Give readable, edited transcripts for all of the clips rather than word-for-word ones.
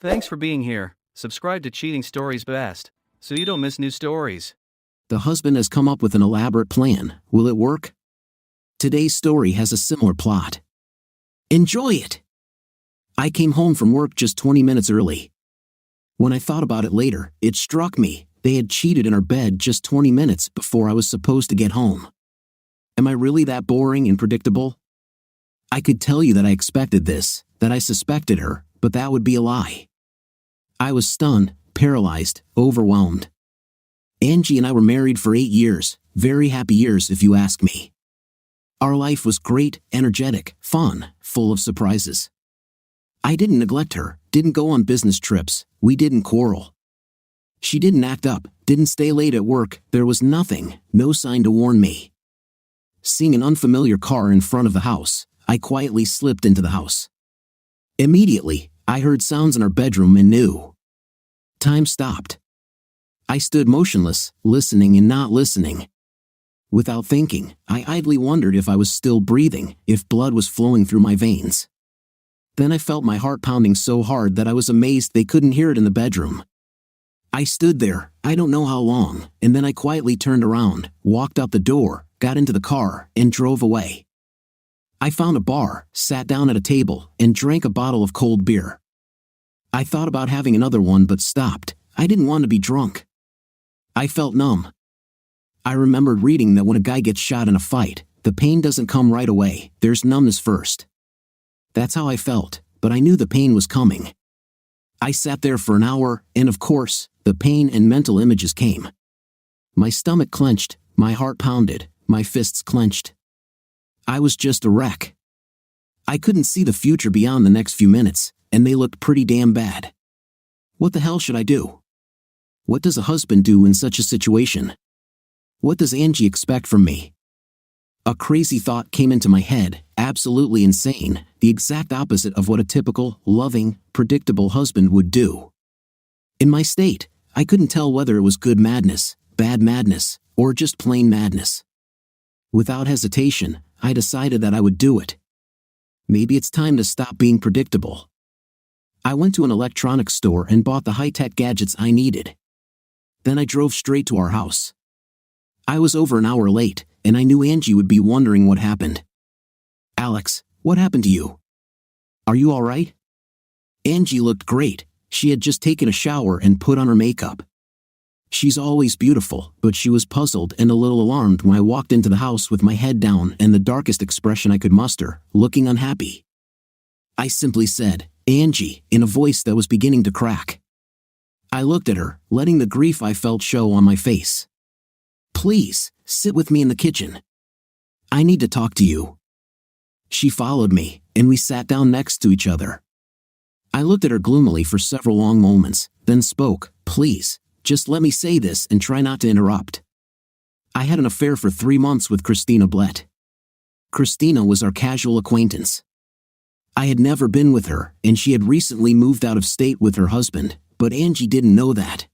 Thanks for being here. Subscribe to Cheating Stories Best, so you don't miss new stories. The husband has come up with an elaborate plan. Will it work? Today's story has a similar plot. Enjoy it! I came home from work just 20 minutes early. When I thought about it later, it struck me, they had cheated in our bed just 20 minutes before I was supposed to get home. Am I really that boring and predictable? I could tell you that I expected this, that I suspected her, but that would be a lie. I was stunned, paralyzed, overwhelmed. Angie and I were married for 8 years, very happy years if you ask me. Our life was great, energetic, fun, full of surprises. I didn't neglect her, didn't go on business trips, we didn't quarrel. She didn't act up, didn't stay late at work, there was nothing, no sign to warn me. Seeing an unfamiliar car in front of the house, I quietly slipped into the house. Immediately, I heard sounds in our bedroom and knew. Time stopped. I stood motionless, listening and not listening. Without thinking, I idly wondered if I was still breathing, if blood was flowing through my veins. Then I felt my heart pounding so hard that I was amazed they couldn't hear it in the bedroom. I stood there, I don't know how long, and then I quietly turned around, walked out the door, got into the car, and drove away. I found a bar, sat down at a table, and drank a bottle of cold beer. I thought about having another one but stopped. I didn't want to be drunk. I felt numb. I remembered reading that when a guy gets shot in a fight, the pain doesn't come right away, there's numbness first. That's how I felt, but I knew the pain was coming. I sat there for an hour, and of course, the pain and mental images came. My stomach clenched, my heart pounded, my fists clenched. I was just a wreck. I couldn't see the future beyond the next few minutes, and they looked pretty damn bad. What the hell should I do? What does a husband do in such a situation? What does Angie expect from me? A crazy thought came into my head, absolutely insane, the exact opposite of what a typical, loving, predictable husband would do. In my state, I couldn't tell whether it was good madness, bad madness, or just plain madness. Without hesitation, I decided that I would do it. Maybe it's time to stop being predictable. I went to an electronics store and bought the high-tech gadgets I needed. Then I drove straight to our house. I was over an hour late, and I knew Angie would be wondering what happened. Alex, what happened to you? Are you all right? Angie looked great. She had just taken a shower and put on her makeup. She's always beautiful, but she was puzzled and a little alarmed when I walked into the house with my head down and the darkest expression I could muster, looking unhappy. I simply said, Angie, in a voice that was beginning to crack. I looked at her, letting the grief I felt show on my face. Please, sit with me in the kitchen. I need to talk to you. She followed me, and we sat down next to each other. I looked at her gloomily for several long moments, then spoke, please, just let me say this and try not to interrupt. I had an affair for 3 months with Christina Blett. Christina was our casual acquaintance. I had never been with her, and she had recently moved out of state with her husband, but Angie didn't know that.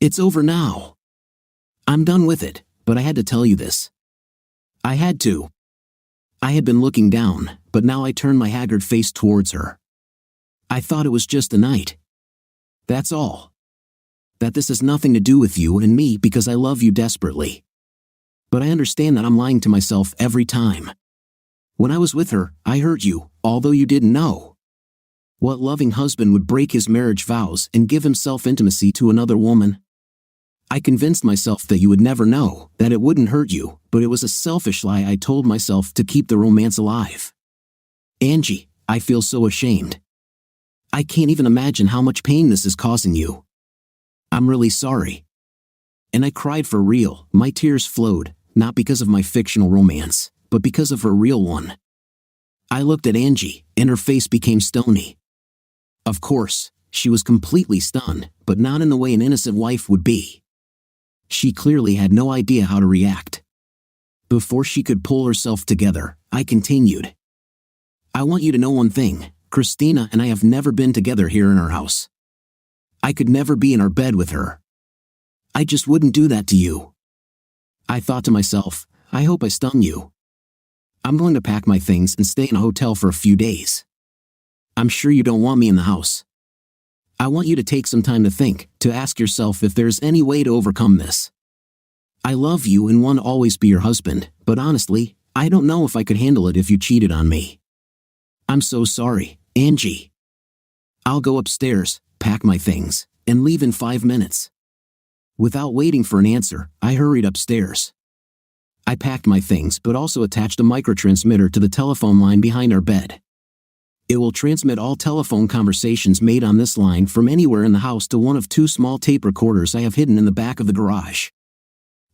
It's over now. I'm done with it, but I had to tell you this. I had to. I had been looking down, but now I turned my haggard face towards her. I thought it was just a night. That's all. That this has nothing to do with you and me because I love you desperately. But I understand that I'm lying to myself every time. When I was with her, I hurt you, although you didn't know. What loving husband would break his marriage vows and give himself intimacy to another woman? I convinced myself that you would never know, that it wouldn't hurt you, but it was a selfish lie I told myself to keep the romance alive. Angie, I feel so ashamed. I can't even imagine how much pain this is causing you. I'm really sorry. And I cried for real, my tears flowed, not because of my fictional romance, but because of her real one. I looked at Angie, and her face became stony. Of course, she was completely stunned, but not in the way an innocent wife would be. She clearly had no idea how to react. Before she could pull herself together, I continued. I want you to know one thing, Christina and I have never been together here in our house. I could never be in our bed with her. I just wouldn't do that to you. I thought to myself, I hope I stung you. I'm going to pack my things and stay in a hotel for a few days. I'm sure you don't want me in the house. I want you to take some time to think, to ask yourself if there's any way to overcome this. I love you and want to always be your husband, but honestly, I don't know if I could handle it if you cheated on me. I'm so sorry, Angie. I'll go upstairs, pack my things, and leave in 5 minutes. Without waiting for an answer, I hurried upstairs. I packed my things but also attached a microtransmitter to the telephone line behind our bed. It will transmit all telephone conversations made on this line from anywhere in the house to one of 2 small tape recorders I have hidden in the back of the garage.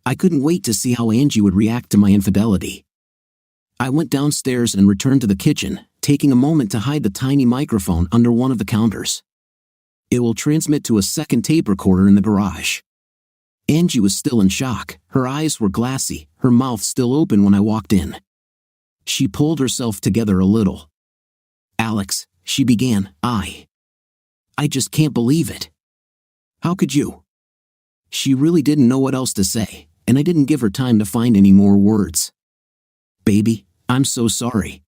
I couldn't wait to see how Angie would react to my infidelity. I went downstairs and returned to the kitchen, taking a moment to hide the tiny microphone under one of the counters. It will transmit to a second tape recorder in the garage. Angie was still in shock. Her eyes were glassy, her mouth still open when I walked in. She pulled herself together a little. Alex, she began, I just can't believe it. How could you? She really didn't know what else to say, and I didn't give her time to find any more words. Baby, I'm so sorry.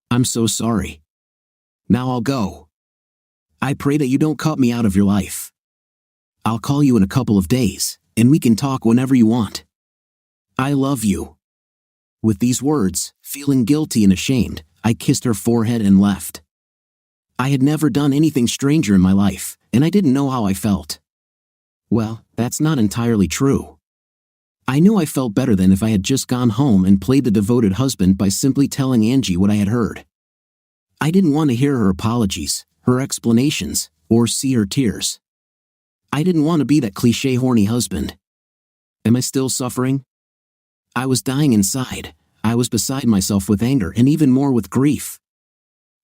I'm so sorry. Now I'll go. I pray that you don't cut me out of your life. I'll call you in a couple of days, and we can talk whenever you want. I love you. With these words, feeling guilty and ashamed, I kissed her forehead and left. I had never done anything stranger in my life, and I didn't know how I felt. Well, that's not entirely true. I knew I felt better than if I had just gone home and played the devoted husband by simply telling Angie what I had heard. I didn't want to hear her apologies, her explanations, or see her tears. I didn't want to be that cliché horny husband. Am I still suffering? I was dying inside. I was beside myself with anger and even more with grief.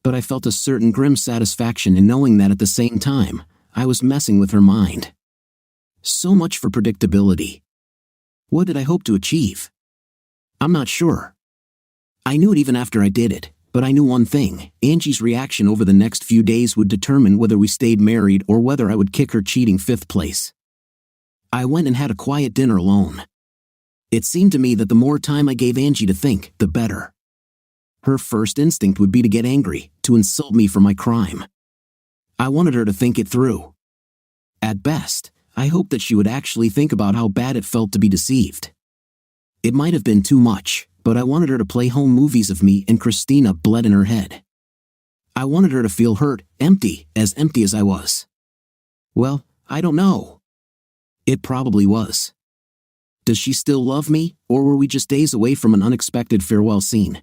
But I felt a certain grim satisfaction in knowing that at the same time, I was messing with her mind. So much for predictability. What did I hope to achieve? I'm not sure. I knew it even after I did it, but I knew one thing: Angie's reaction over the next few days would determine whether we stayed married or whether I would kick her cheating 5th place. I went and had a quiet dinner alone. It seemed to me that the more time I gave Angie to think, the better. Her first instinct would be to get angry, to insult me for my crime. I wanted her to think it through. At best, I hoped that she would actually think about how bad it felt to be deceived. It might have been too much, but I wanted her to play home movies of me and Christina bled in her head. I wanted her to feel hurt, empty as I was. Well, I don't know. It probably was. Does she still love me, or were we just days away from an unexpected farewell scene?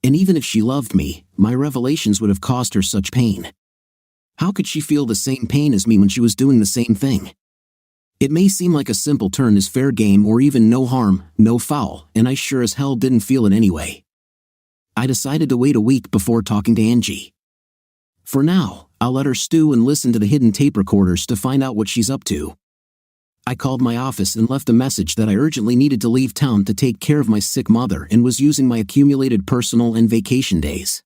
And even if she loved me, my revelations would have caused her such pain. How could she feel the same pain as me when she was doing the same thing? It may seem like a simple turn is fair game or even no harm, no foul, and I sure as hell didn't feel it anyway. I decided to wait a week before talking to Angie. For now, I'll let her stew and listen to the hidden tape recorders to find out what she's up to. I called my office and left a message that I urgently needed to leave town to take care of my sick mother and was using my accumulated personal and vacation days.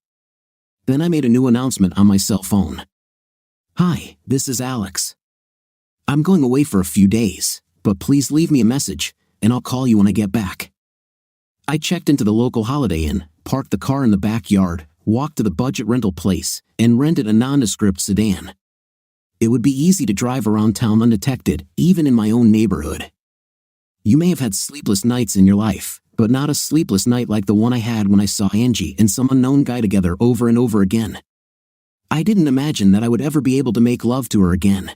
Then I made a new announcement on my cell phone. Hi, this is Alex. I'm going away for a few days, but please leave me a message, and I'll call you when I get back. I checked into the local Holiday Inn, parked the car in the backyard, walked to the budget rental place, and rented a nondescript sedan. It would be easy to drive around town undetected, even in my own neighborhood. You may have had sleepless nights in your life, but not a sleepless night like the one I had when I saw Angie and some unknown guy together over and over again. I didn't imagine that I would ever be able to make love to her again.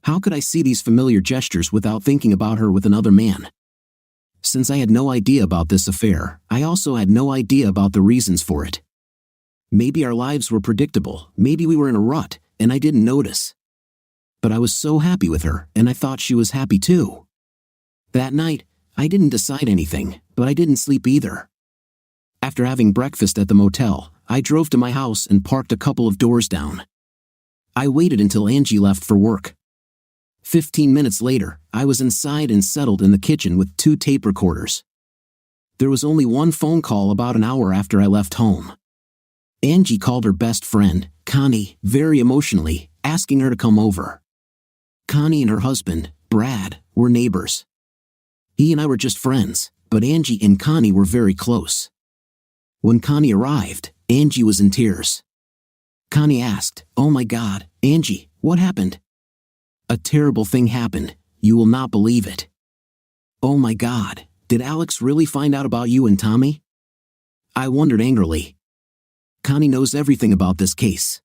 How could I see these familiar gestures without thinking about her with another man? Since I had no idea about this affair, I also had no idea about the reasons for it. Maybe our lives were predictable, maybe we were in a rut, and I didn't notice. But I was so happy with her, and I thought she was happy too. That night, I didn't decide anything, but I didn't sleep either. After having breakfast at the motel, I drove to my house and parked a couple of doors down. I waited until Angie left for work. 15 minutes later, I was inside and settled in the kitchen with 2 tape recorders. There was only one phone call about an hour after I left home. Angie called her best friend, Connie, very emotionally, asking her to come over. Connie and her husband, Brad, were neighbors. He and I were just friends, but Angie and Connie were very close. When Connie arrived, Angie was in tears. Connie asked. Oh my God, Angie, what happened? A terrible thing happened. You will not believe it. Oh my God, did Alex really find out about you and Tommy? I wondered angrily. Connie knows everything about this case.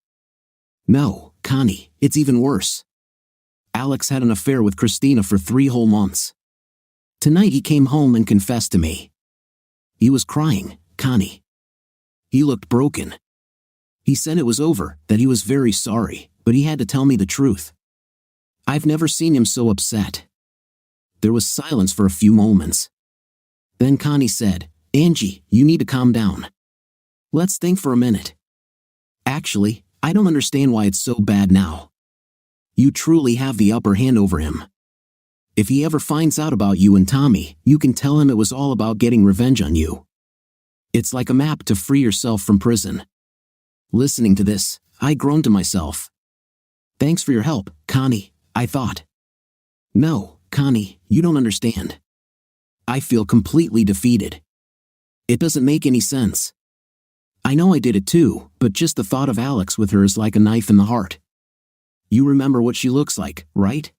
No, Connie, it's even worse. Alex had an affair with Christina for 3 whole months. Tonight he came home and confessed to me. He was crying, Connie. He looked broken. He said it was over, that he was very sorry, but he had to tell me the truth. I've never seen him so upset. There was silence for a few moments. Then Connie said, Angie, you need to calm down. Let's think for a minute. Actually, I don't understand why it's so bad now. You truly have the upper hand over him. If he ever finds out about you and Tommy, you can tell him it was all about getting revenge on you. It's like a map to free yourself from prison. Listening to this, I groaned to myself. Thanks for your help, Connie, I thought. No, Connie, you don't understand. I feel completely defeated. It doesn't make any sense. I know I did it too, but just the thought of Alex with her is like a knife in the heart. You remember what she looks like, right?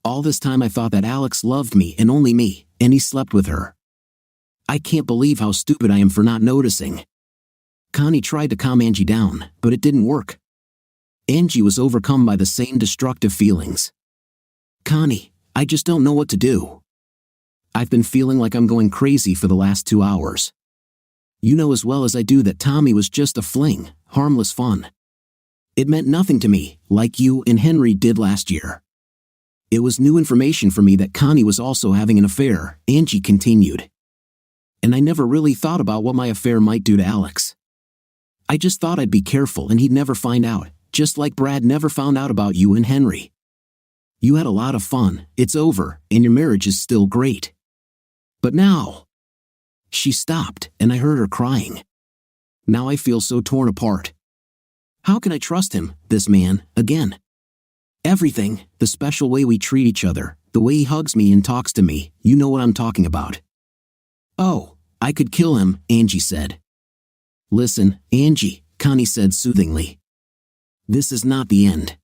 All this time I thought that Alex loved me and only me, and he slept with her. I can't believe how stupid I am for not noticing. Connie tried to calm Angie down, but it didn't work. Angie was overcome by the same destructive feelings. Connie, I just don't know what to do. I've been feeling like I'm going crazy for the last 2 hours. You know as well as I do that Tommy was just a fling, harmless fun. It meant nothing to me, like you and Henry did last year. It was new information for me that Connie was also having an affair, Angie continued. And I never really thought about what my affair might do to Alex. I just thought I'd be careful and he'd never find out, just like Brad never found out about you and Henry. You had a lot of fun, it's over, and your marriage is still great. But now... She stopped, and I heard her crying. Now I feel so torn apart. How can I trust him, this man, again? Everything, the special way we treat each other, the way he hugs me and talks to me, you know what I'm talking about. Oh, I could kill him, Angie said. Listen, Angie, Connie said soothingly. This is not the end.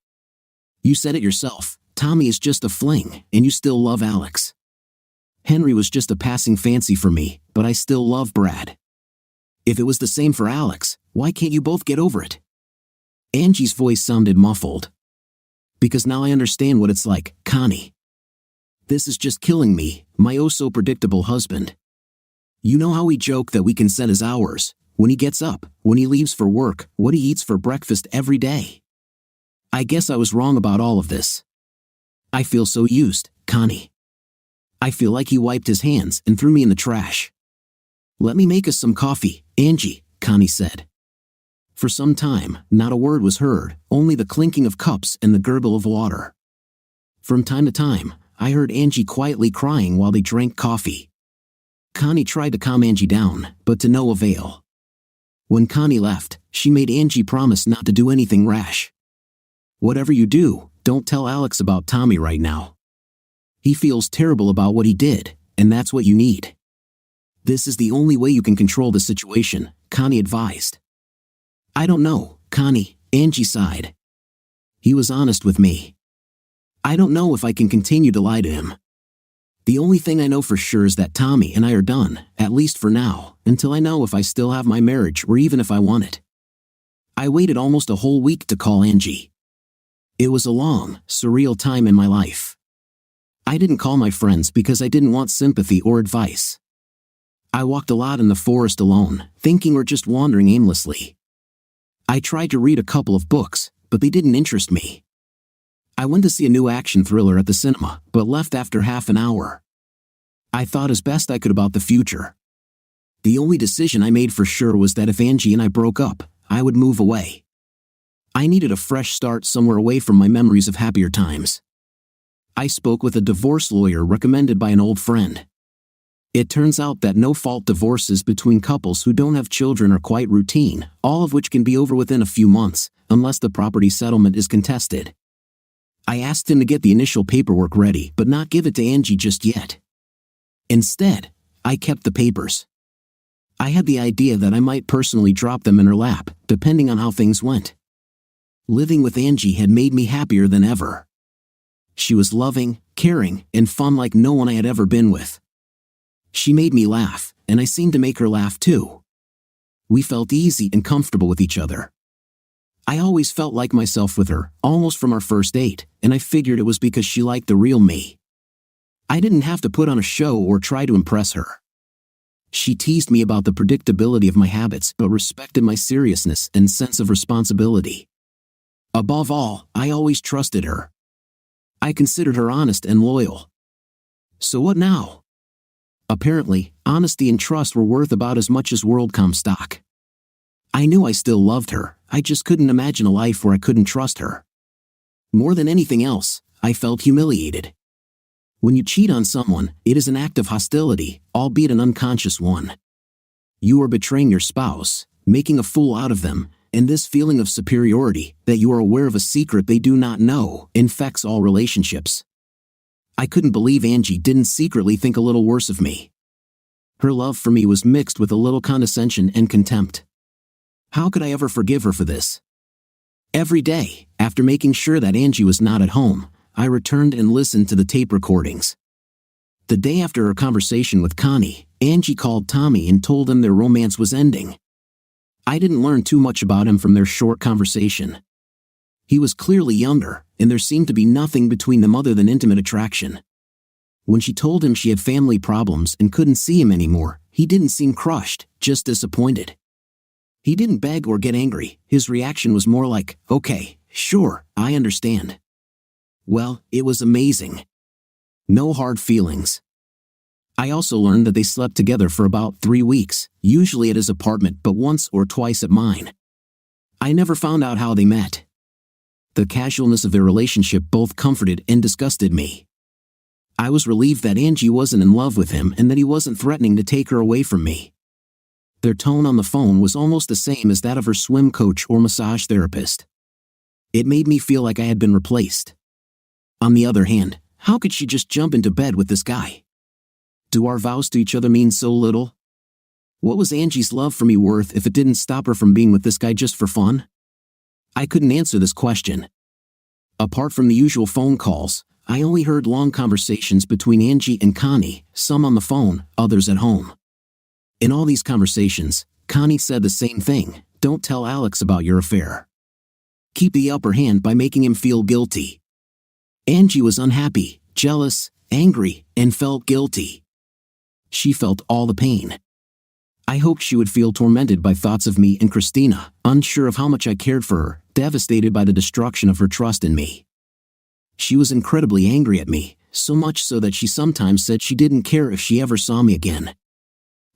You said it yourself, Tommy is just a fling, and you still love Alex. Henry was just a passing fancy for me, but I still love Brad. If it was the same for Alex, why can't you both get over it? Angie's voice sounded muffled. Because now I understand what it's like, Connie. This is just killing me, my oh-so-predictable husband. You know how we joke that we can set his hours, when he gets up, when he leaves for work, what he eats for breakfast every day. I guess I was wrong about all of this. I feel so used, Connie. I feel like he wiped his hands and threw me in the trash. Let me make us some coffee, Angie, Connie said. For some time, not a word was heard, only the clinking of cups and the gurgle of water. From time to time, I heard Angie quietly crying while they drank coffee. Connie tried to calm Angie down, but to no avail. When Connie left, she made Angie promise not to do anything rash. Whatever you do, don't tell Alex about Tommy right now. He feels terrible about what he did, and that's what you need. This is the only way you can control the situation, Connie advised. I don't know, Connie, Angie sighed. He was honest with me. I don't know if I can continue to lie to him. The only thing I know for sure is that Tommy and I are done, at least for now, until I know if I still have my marriage or even if I want it. I waited almost a whole week to call Angie. It was a long, surreal time in my life. I didn't call my friends because I didn't want sympathy or advice. I walked a lot in the forest alone, thinking or just wandering aimlessly. I tried to read a couple of books, but they didn't interest me. I went to see a new action thriller at the cinema, but left after half an hour. I thought as best I could about the future. The only decision I made for sure was that if Angie and I broke up, I would move away. I needed a fresh start somewhere away from my memories of happier times. I spoke with a divorce lawyer recommended by an old friend. It turns out that no-fault divorces between couples who don't have children are quite routine, all of which can be over within a few months, unless the property settlement is contested. I asked him to get the initial paperwork ready but not give it to Angie just yet. Instead, I kept the papers. I had the idea that I might personally drop them in her lap, depending on how things went. Living with Angie had made me happier than ever. She was loving, caring, and fun like no one I had ever been with. She made me laugh, and I seemed to make her laugh too. We felt easy and comfortable with each other. I always felt like myself with her, almost from our first date, and I figured it was because she liked the real me. I didn't have to put on a show or try to impress her. She teased me about the predictability of my habits, but respected my seriousness and sense of responsibility. Above all, I always trusted her. I considered her honest and loyal. So what now? Apparently, honesty and trust were worth about as much as WorldCom stock. I knew I still loved her, I just couldn't imagine a life where I couldn't trust her. More than anything else, I felt humiliated. When you cheat on someone, it is an act of hostility, albeit an unconscious one. You are betraying your spouse, making a fool out of them, and this feeling of superiority, that you are aware of a secret they do not know, infects all relationships. I couldn't believe Angie didn't secretly think a little worse of me. Her love for me was mixed with a little condescension and contempt. How could I ever forgive her for this? Every day, after making sure that Angie was not at home, I returned and listened to the tape recordings. The day after her conversation with Connie, Angie called Tommy and told him their romance was ending. I didn't learn too much about him from their short conversation. He was clearly younger, and there seemed to be nothing between them other than intimate attraction. When she told him she had family problems and couldn't see him anymore, he didn't seem crushed, just disappointed. He didn't beg or get angry, his reaction was more like, "Okay, sure, I understand." Well, it was amazing. No hard feelings. I also learned that they slept together for about 3 weeks, usually at his apartment but once or twice at mine. I never found out how they met. The casualness of their relationship both comforted and disgusted me. I was relieved that Angie wasn't in love with him and that he wasn't threatening to take her away from me. Their tone on the phone was almost the same as that of her swim coach or massage therapist. It made me feel like I had been replaced. On the other hand, how could she just jump into bed with this guy? Do our vows to each other mean so little? What was Angie's love for me worth if it didn't stop her from being with this guy just for fun? I couldn't answer this question. Apart from the usual phone calls, I only heard long conversations between Angie and Connie, some on the phone, others at home. In all these conversations, Connie said the same thing: don't tell Alex about your affair. Keep the upper hand by making him feel guilty. Angie was unhappy, jealous, angry, and felt guilty. She felt all the pain. I hoped she would feel tormented by thoughts of me and Christina, unsure of how much I cared for her, devastated by the destruction of her trust in me. She was incredibly angry at me, so much so that she sometimes said she didn't care if she ever saw me again.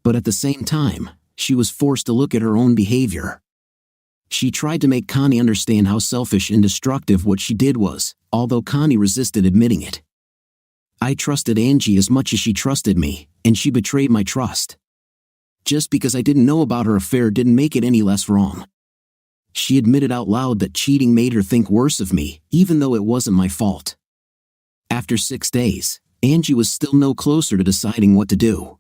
But at the same time, she was forced to look at her own behavior. She tried to make Connie understand how selfish and destructive what she did was, although Connie resisted admitting it. I trusted Angie as much as she trusted me, and she betrayed my trust. Just because I didn't know about her affair didn't make it any less wrong. She admitted out loud that cheating made her think worse of me, even though it wasn't my fault. After 6 days, Angie was still no closer to deciding what to do.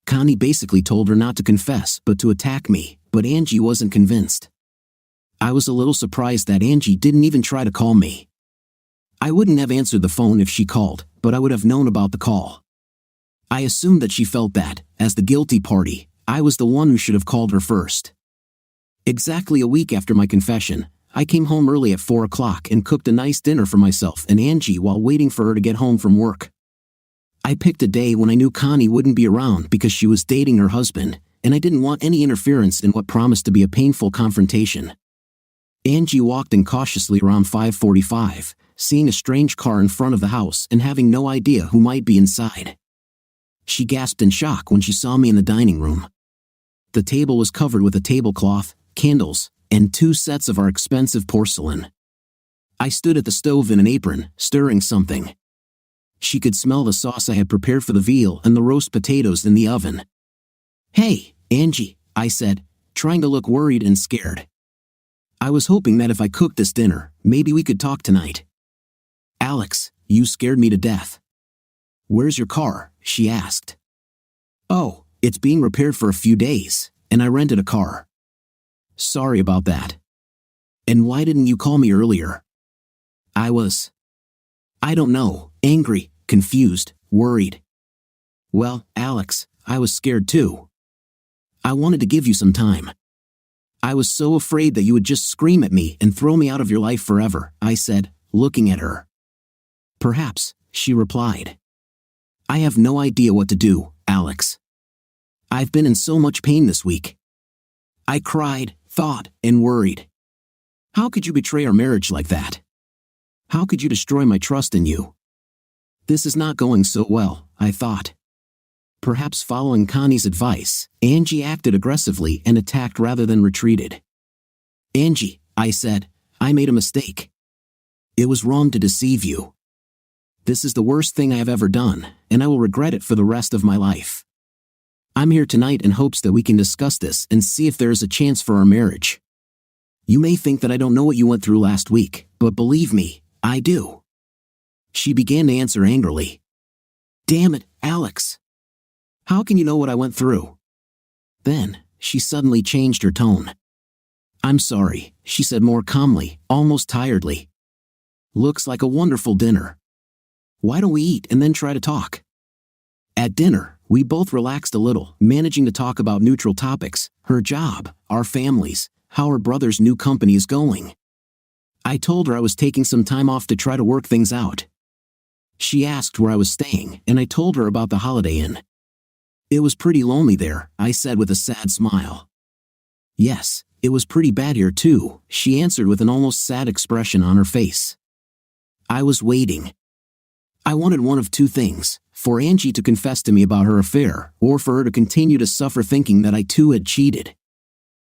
Connie basically told her not to confess but to attack me, but Angie wasn't convinced. I was a little surprised that Angie didn't even try to call me. I wouldn't have answered the phone if she called, but I would have known about the call. I assumed that she felt that, as the guilty party, I was the one who should have called her first. Exactly a week after my confession, I came home early at 4 o'clock and cooked a nice dinner for myself and Angie while waiting for her to get home from work. I picked a day when I knew Connie wouldn't be around because she was dating her husband, and I didn't want any interference in what promised to be a painful confrontation. Angie walked in cautiously around 5:45, seeing a strange car in front of the house and having no idea who might be inside. She gasped in shock when she saw me in the dining room. The table was covered with a tablecloth, candles, and 2 sets of our expensive porcelain. I stood at the stove in an apron, stirring something. She could smell the sauce I had prepared for the veal and the roast potatoes in the oven. "Hey, Angie," I said, trying to look worried and scared. I was hoping that if I cooked this dinner, maybe we could talk tonight. "Alex, you scared me to death." "Where's your car?" she asked. "Oh, it's being repaired for a few days, and I rented a car." "Sorry about that." And why didn't you call me earlier? I don't know, angry, confused, worried. Well, Alex, I was scared too. I wanted to give you some time. I was so afraid that you would just scream at me and throw me out of your life forever, I said, looking at her. Perhaps, she replied. I have no idea what to do, Alex. I've been in so much pain this week. I cried, thought, and worried. How could you betray our marriage like that? How could you destroy my trust in you? This is not going so well, I thought. Perhaps following Connie's advice, Angie acted aggressively and attacked rather than retreated. Angie, I said, I made a mistake. It was wrong to deceive you. This is the worst thing I have ever done, and I will regret it for the rest of my life. I'm here tonight in hopes that we can discuss this and see if there is a chance for our marriage. You may think that I don't know what you went through last week, but believe me, I do. She began to answer angrily. Damn it, Alex. How can you know what I went through? Then, she suddenly changed her tone. I'm sorry, she said more calmly, almost tiredly. Looks like a wonderful dinner. Why don't we eat and then try to talk? At dinner, we both relaxed a little, managing to talk about neutral topics, her job, our families, how her brother's new company is going. I told her I was taking some time off to try to work things out. She asked where I was staying, and I told her about the Holiday Inn. It was pretty lonely there, I said with a sad smile. Yes, it was pretty bad here too, she answered with an almost sad expression on her face. I was waiting. I wanted one of two things, for Angie to confess to me about her affair, or for her to continue to suffer thinking that I too had cheated.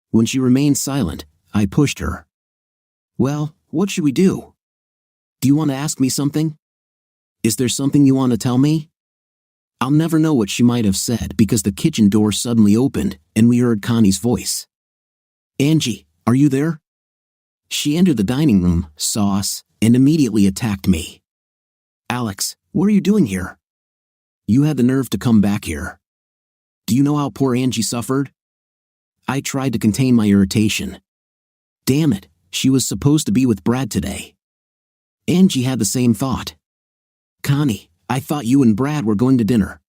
When she remained silent, I pushed her. Well, what should we do? Do you want to ask me something? Is there something you want to tell me? I'll never know what she might have said because the kitchen door suddenly opened, and we heard Connie's voice. Angie, are you there? She entered the dining room, saw us, and immediately attacked me. Alex, what are you doing here? You had the nerve to come back here. Do you know how poor Angie suffered? I tried to contain my irritation. Damn it, she was supposed to be with Brad today. Angie had the same thought. Connie, I thought you and Brad were going to dinner.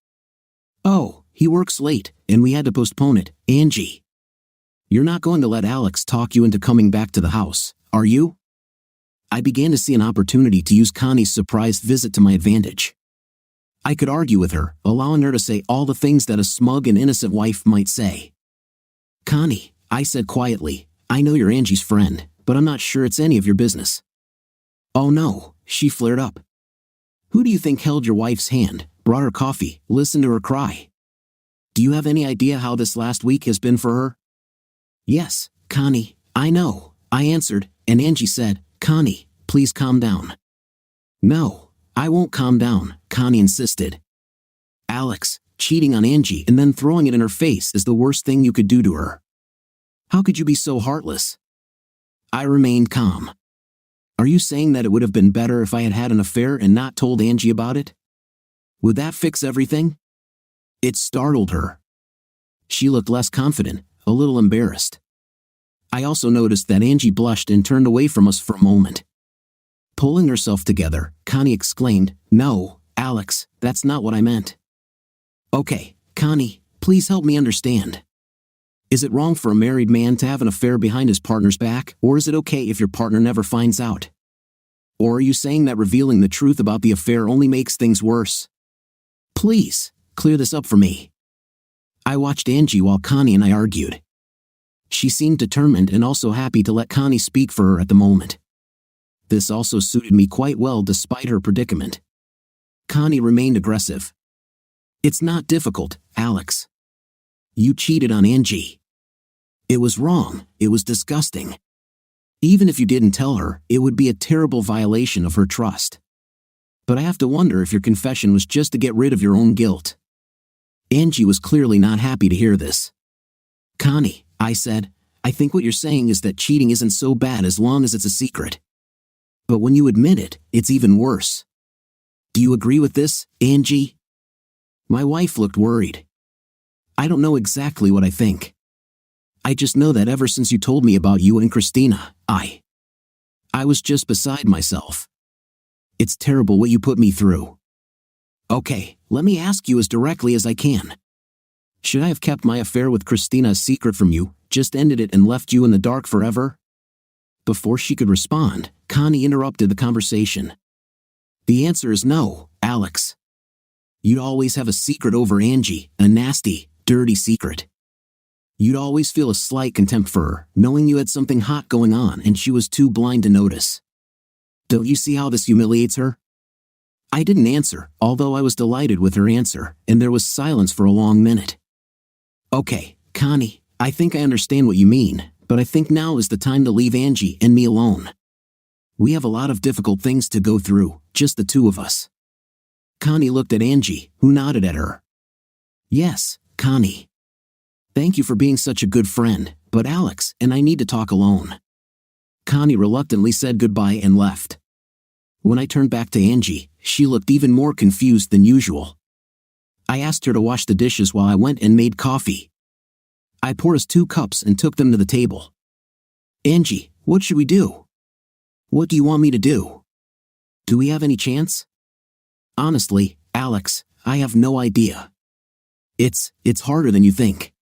Oh, he works late, and we had to postpone it, Angie. You're not going to let Alex talk you into coming back to the house, are you? I began to see an opportunity to use Connie's surprised visit to my advantage. I could argue with her, allowing her to say all the things that a smug and innocent wife might say. Connie, I said quietly, I know you're Angie's friend, but I'm not sure it's any of your business. Oh no, she flared up. Who do you think held your wife's hand, brought her coffee, listened to her cry? Do you have any idea how this last week has been for her? Yes, Connie, I know, I answered, and Angie said, Connie, please calm down. No, I won't calm down, Connie insisted. Alex, cheating on Angie and then throwing it in her face is the worst thing you could do to her. How could you be so heartless? I remained calm. Are you saying that it would have been better if I had had an affair and not told Angie about it? Would that fix everything? It startled her. She looked less confident, a little embarrassed. I also noticed that Angie blushed and turned away from us for a moment. Pulling herself together, Connie exclaimed, No, Alex, that's not what I meant. Okay, Connie, please help me understand. Is it wrong for a married man to have an affair behind his partner's back, or is it okay if your partner never finds out? Or are you saying that revealing the truth about the affair only makes things worse? Please, clear this up for me. I watched Angie while Connie and I argued. She seemed determined and also happy to let Connie speak for her at the moment. This also suited me quite well despite her predicament. Connie remained aggressive. It's not difficult, Alex. You cheated on Angie. It was wrong, it was disgusting. Even if you didn't tell her, it would be a terrible violation of her trust. But I have to wonder if your confession was just to get rid of your own guilt. Angie was clearly not happy to hear this. Connie, I said, I think what you're saying is that cheating isn't so bad as long as it's a secret. But when you admit it, it's even worse. Do you agree with this, Angie? My wife looked worried. I don't know exactly what I think. I just know that ever since you told me about you and Christina, I was just beside myself. It's terrible what you put me through. Okay, let me ask you as directly as I can. Should I have kept my affair with Christina a secret from you, just ended it and left you in the dark forever? Before she could respond, Connie interrupted the conversation. The answer is no, Alex. You'd always have a secret over Angie, a nasty, dirty secret. You'd always feel a slight contempt for her, knowing you had something hot going on and she was too blind to notice. Don't you see how this humiliates her? I didn't answer, although I was delighted with her answer, and there was silence for a long minute. Okay, Connie, I think I understand what you mean, but I think now is the time to leave Angie and me alone. We have a lot of difficult things to go through, just the two of us. Connie looked at Angie, who nodded at her. Yes, Connie. Thank you for being such a good friend, but Alex and I need to talk alone. Connie reluctantly said goodbye and left. When I turned back to Angie, she looked even more confused than usual. I asked her to wash the dishes while I went and made coffee. I poured us 2 cups and took them to the table. Angie, what should we do? What do you want me to do? Do we have any chance? Honestly, Alex, I have no idea. It's harder than you think.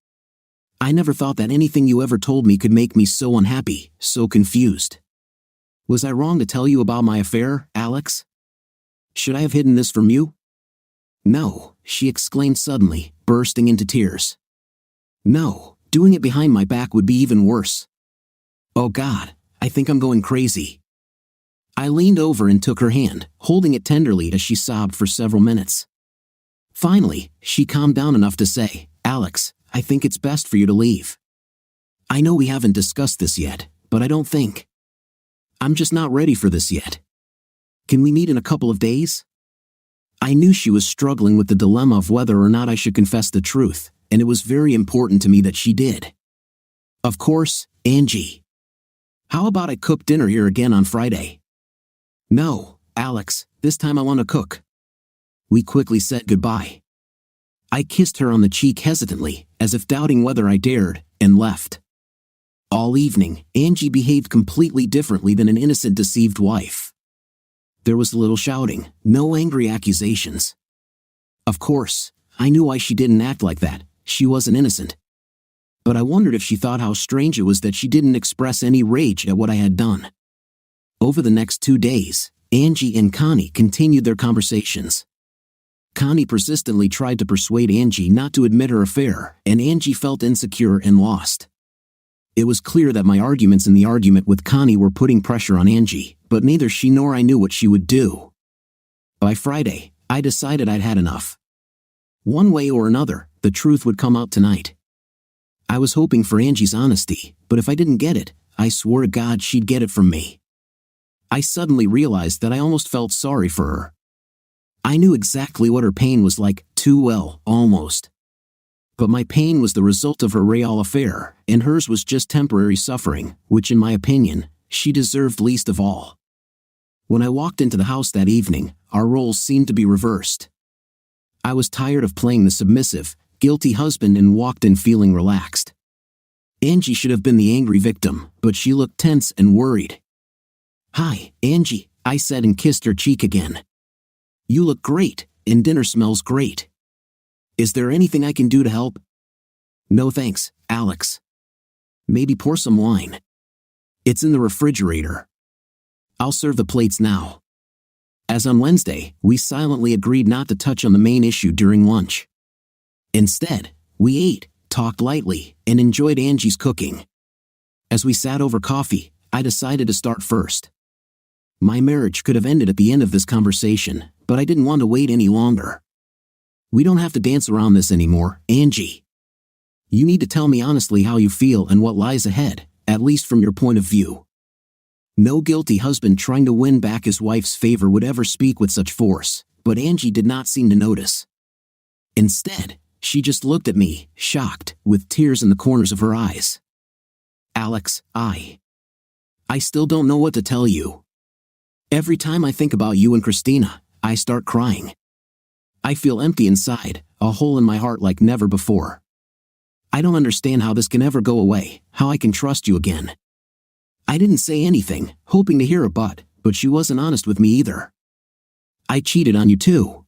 I never thought that anything you ever told me could make me so unhappy, so confused. Was I wrong to tell you about my affair, Alex? Should I have hidden this from you? No, she exclaimed suddenly, bursting into tears. No, doing it behind my back would be even worse. Oh God, I think I'm going crazy. I leaned over and took her hand, holding it tenderly as she sobbed for several minutes. Finally, she calmed down enough to say, Alex, I think it's best for you to leave. I know we haven't discussed this yet, but I don't think. I'm just not ready for this yet. Can we meet in a couple of days? I knew she was struggling with the dilemma of whether or not I should confess the truth, and it was very important to me that she did. Of course, Angie. How about I cook dinner here again on Friday? No, Alex, this time I want to cook. We quickly said goodbye. I kissed her on the cheek hesitantly, as if doubting whether I dared, and left. All evening, Angie behaved completely differently than an innocent deceived wife. There was little shouting, no angry accusations. Of course, I knew why she didn't act like that, she wasn't innocent. But I wondered if she thought how strange it was that she didn't express any rage at what I had done. Over the next 2 days, Angie and Connie continued their conversations. Connie persistently tried to persuade Angie not to admit her affair, and Angie felt insecure and lost. It was clear that my arguments in the argument with Connie were putting pressure on Angie, but neither she nor I knew what she would do. By Friday, I decided I'd had enough. One way or another, the truth would come out tonight. I was hoping for Angie's honesty, but if I didn't get it, I swore to God she'd get it from me. I suddenly realized that I almost felt sorry for her. I knew exactly what her pain was like, too well, almost. But my pain was the result of her real affair, and hers was just temporary suffering, which in my opinion, she deserved least of all. When I walked into the house that evening, our roles seemed to be reversed. I was tired of playing the submissive, guilty husband and walked in feeling relaxed. Angie should have been the angry victim, but she looked tense and worried. Hi, Angie, I said and kissed her cheek again. You look great, and dinner smells great. Is there anything I can do to help? No thanks, Alex. Maybe pour some wine. It's in the refrigerator. I'll serve the plates now. As on Wednesday, we silently agreed not to touch on the main issue during lunch. Instead, we ate, talked lightly, and enjoyed Angie's cooking. As we sat over coffee, I decided to start first. My marriage could have ended at the end of this conversation, but I didn't want to wait any longer. We don't have to dance around this anymore, Angie. You need to tell me honestly how you feel and what lies ahead, at least from your point of view. No guilty husband trying to win back his wife's favor would ever speak with such force, but Angie did not seem to notice. Instead, she just looked at me, shocked, with tears in the corners of her eyes. Alex, I still don't know what to tell you. Every time I think about you and Christina, I start crying. I feel empty inside, a hole in my heart like never before. I don't understand how this can ever go away, how I can trust you again. I didn't say anything, hoping to hear a but she wasn't honest with me either. I cheated on you too.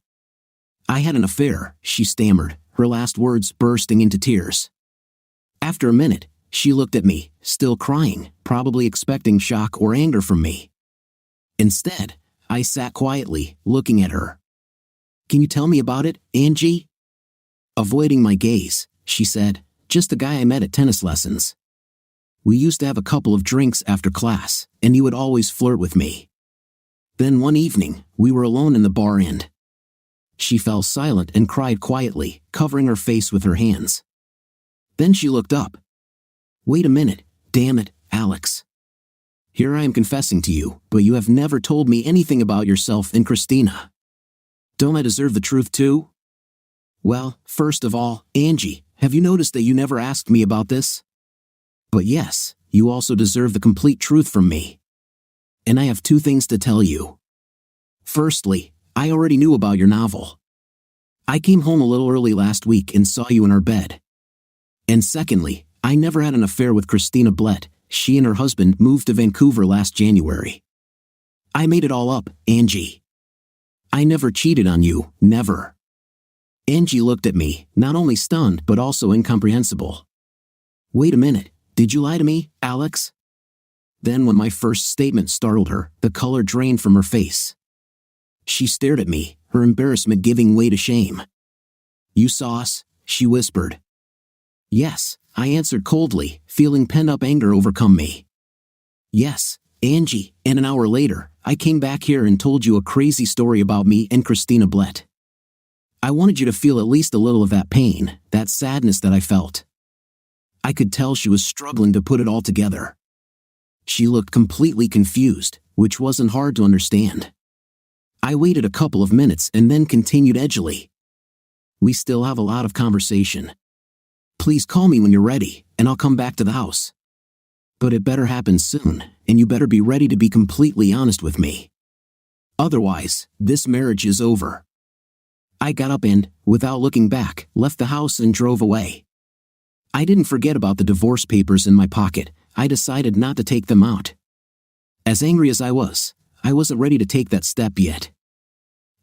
I had an affair, she stammered, her last words bursting into tears. After a minute, she looked at me, still crying, probably expecting shock or anger from me. Instead, I sat quietly, looking at her. Can you tell me about it, Angie? Avoiding my gaze, she said, just a guy I met at tennis lessons. We used to have a couple of drinks after class, and he would always flirt with me. Then one evening, we were alone in the bar and she fell silent and cried quietly, covering her face with her hands. Then she looked up. Wait a minute, damn it, Alex. Here I am confessing to you, but you have never told me anything about yourself and Christina. Don't I deserve the truth too? Well, first of all, Angie, have you noticed that you never asked me about this? But yes, you also deserve the complete truth from me. And I have two things to tell you. Firstly, I already knew about your novel. I came home a little early last week and saw you in our bed. And secondly, I never had an affair with Christina Blett. She and her husband moved to Vancouver last January. I made it all up, Angie. I never cheated on you, never. Angie looked at me, not only stunned but also incomprehensible. Wait a minute, did you lie to me, Alex? Then when my first statement startled her, the color drained from her face. She stared at me, her embarrassment giving way to shame. You saw us, she whispered. Yes, I answered coldly, feeling pent-up anger overcome me. Yes, Angie, and an hour later, I came back here and told you a crazy story about me and Christina Blett. I wanted you to feel at least a little of that pain, that sadness that I felt. I could tell she was struggling to put it all together. She looked completely confused, which wasn't hard to understand. I waited a couple of minutes and then continued edgily. We still have a lot of conversation. Please call me when you're ready, and I'll come back to the house. But it better happen soon, and you better be ready to be completely honest with me. Otherwise, this marriage is over. I got up and, without looking back, left the house and drove away. I didn't forget about the divorce papers in my pocket. I decided not to take them out. As angry as I wasn't ready to take that step yet.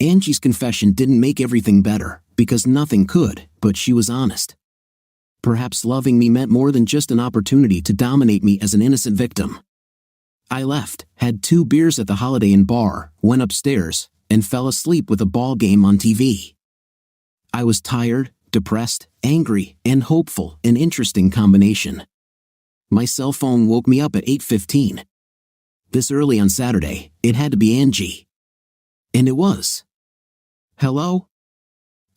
Angie's confession didn't make everything better, because nothing could, but she was honest. Perhaps loving me meant more than just an opportunity to dominate me as an innocent victim. I left, had 2 beers at the Holiday Inn bar, went upstairs, and fell asleep with a ball game on TV. I was tired, depressed, angry, and hopeful, an interesting combination. My cell phone woke me up at 8:15. This early on Saturday, it had to be Angie. And it was. Hello?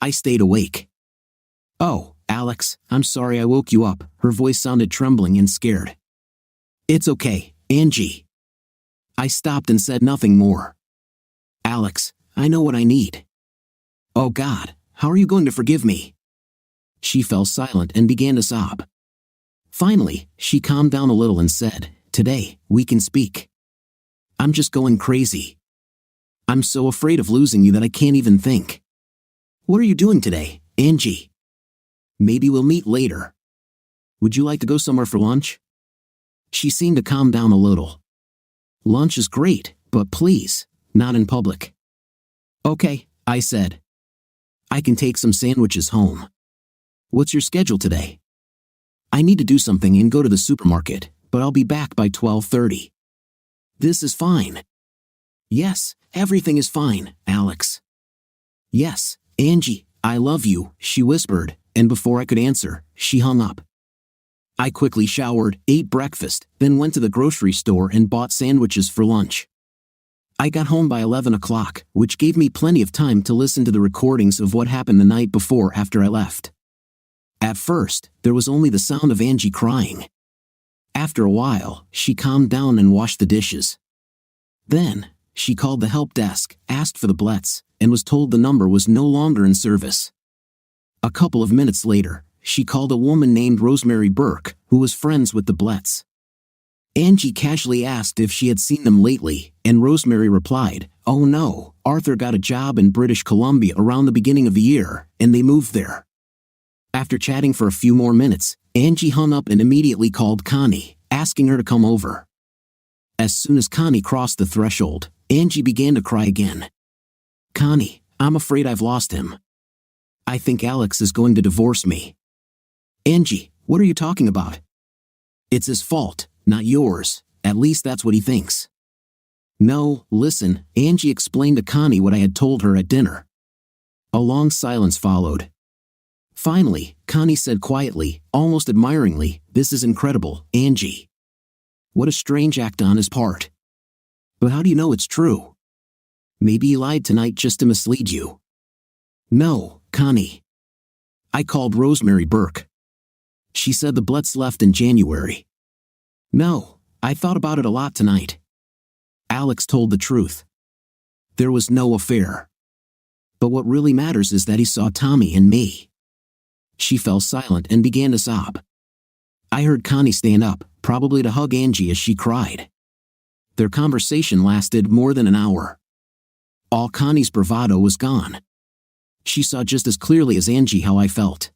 I stayed awake. Oh, Alex, I'm sorry I woke you up, her voice sounded trembling and scared. It's okay, Angie. I stopped and said nothing more. Alex, I know what I need. Oh God, how are you going to forgive me? She fell silent and began to sob. Finally, she calmed down a little and said, Today, we can speak. I'm just going crazy. I'm so afraid of losing you that I can't even think. What are you doing today, Angie? Maybe we'll meet later. Would you like to go somewhere for lunch? She seemed to calm down a little. Lunch is great, but please, not in public. Okay, I said. I can take some sandwiches home. What's your schedule today? I need to do something and go to the supermarket, but I'll be back by 12:30. This is fine. Yes, everything is fine, Alex. Yes, Angie, I love you, she whispered, and before I could answer, she hung up. I quickly showered, ate breakfast, then went to the grocery store and bought sandwiches for lunch. I got home by 11 o'clock, which gave me plenty of time to listen to the recordings of what happened the night before after I left. At first, there was only the sound of Angie crying. After a while, she calmed down and washed the dishes. Then, she called the help desk, asked for the Bletts, and was told the number was no longer in service. A couple of minutes later, she called a woman named Rosemary Burke, who was friends with the Bletts. Angie casually asked if she had seen them lately, and Rosemary replied, "Oh no, Arthur got a job in British Columbia around the beginning of the year, and they moved there." After chatting for a few more minutes, Angie hung up and immediately called Connie, asking her to come over. As soon as Connie crossed the threshold, Angie began to cry again. "Connie, I'm afraid I've lost him. I think Alex is going to divorce me." "Angie, what are you talking about? It's his fault, not yours. At least that's what he thinks." "No, listen," Angie explained to Connie what I had told her at dinner. A long silence followed. Finally, Connie said quietly, almost admiringly, "This is incredible, Angie. What a strange act on his part. But how do you know it's true? Maybe he lied tonight just to mislead you." "No, Connie. I called Rosemary Burke. She said the Blets left in January. No, I thought about it a lot tonight. Alex told the truth. There was no affair. But what really matters is that he saw Tommy and me." She fell silent and began to sob. I heard Connie stand up, probably to hug Angie as she cried. Their conversation lasted more than an hour. All Connie's bravado was gone. She saw just as clearly as Angie how I felt.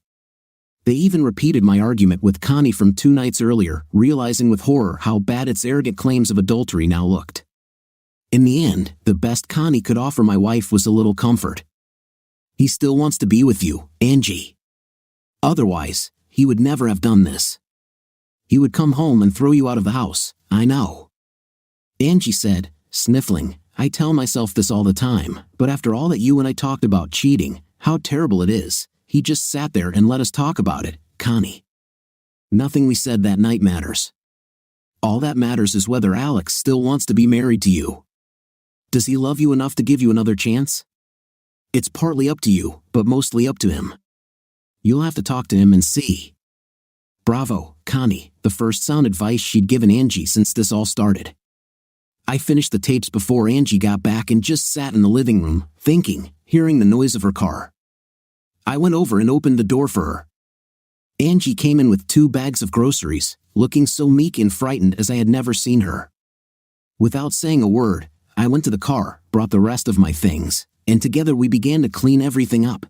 They even repeated my argument with Connie from 2 nights earlier, realizing with horror how bad its arrogant claims of adultery now looked. In the end, the best Connie could offer my wife was a little comfort. "He still wants to be with you, Angie. Otherwise, he would never have done this. He would come home and throw you out of the house, I know." Angie said, sniffling, "I tell myself this all the time, but after all that you and I talked about cheating, how terrible it is, he just sat there and let us talk about it, Connie. Nothing we said that night matters. All that matters is whether Alex still wants to be married to you. Does he love you enough to give you another chance? It's partly up to you, but mostly up to him. You'll have to talk to him and see." Bravo, Connie, the first sound advice she'd given Angie since this all started. I finished the tapes before Angie got back and just sat in the living room, thinking, hearing the noise of her car. I went over and opened the door for her. Angie came in with 2 bags of groceries, looking so meek and frightened as I had never seen her. Without saying a word, I went to the car, brought the rest of my things, and together we began to clean everything up.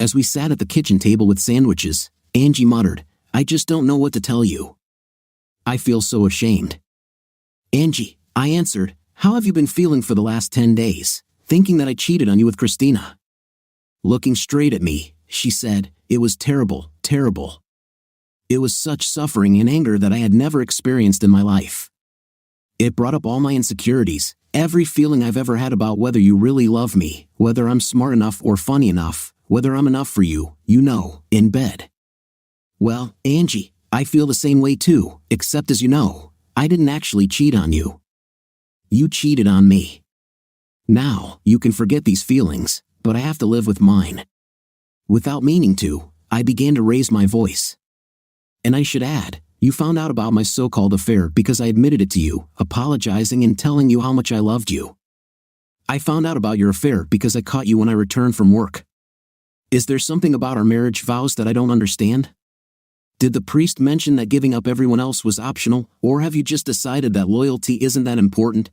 As we sat at the kitchen table with sandwiches, Angie muttered, "I just don't know what to tell you. I feel so ashamed." "Angie," I answered, "how have you been feeling for the last 10 days, thinking that I cheated on you with Christina?" Looking straight at me, she said, "It was terrible, terrible. It was such suffering and anger that I had never experienced in my life. It brought up all my insecurities, every feeling I've ever had about whether you really love me, whether I'm smart enough or funny enough, whether I'm enough for you, in bed. Well, Angie, I feel the same way too, except as you know, I didn't actually cheat on you. You cheated on me. Now, you can forget these feelings, but I have to live with mine." Without meaning to, I began to raise my voice. "And I should add, you found out about my so-called affair because I admitted it to you, apologizing and telling you how much I loved you. I found out about your affair because I caught you when I returned from work. Is there something about our marriage vows that I don't understand? Did the priest mention that giving up everyone else was optional, or have you just decided that loyalty isn't that important?"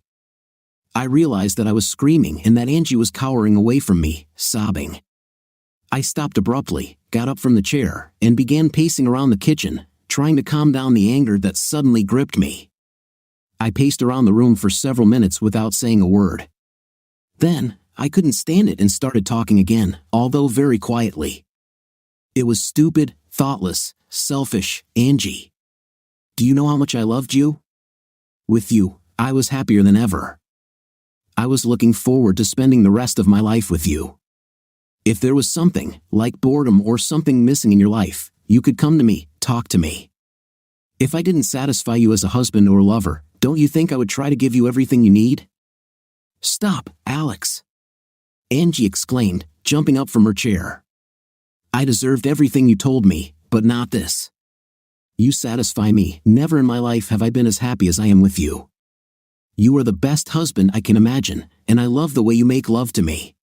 I realized that I was screaming and that Angie was cowering away from me, sobbing. I stopped abruptly, got up from the chair, and began pacing around the kitchen, trying to calm down the anger that suddenly gripped me. I paced around the room for several minutes without saying a word. Then, I couldn't stand it and started talking again, although very quietly. "It was stupid, thoughtless, selfish, Angie. Do you know how much I loved you? With you, I was happier than ever. I was looking forward to spending the rest of my life with you. If there was something, like boredom or something missing in your life, you could come to me, talk to me. If I didn't satisfy you as a husband or lover, don't you think I would try to give you everything you need?" "Stop, Alex!" Angie exclaimed, jumping up from her chair. "I deserved everything you told me, but not this. You satisfy me. Never in my life have I been as happy as I am with you. You are the best husband I can imagine, and I love the way you make love to me.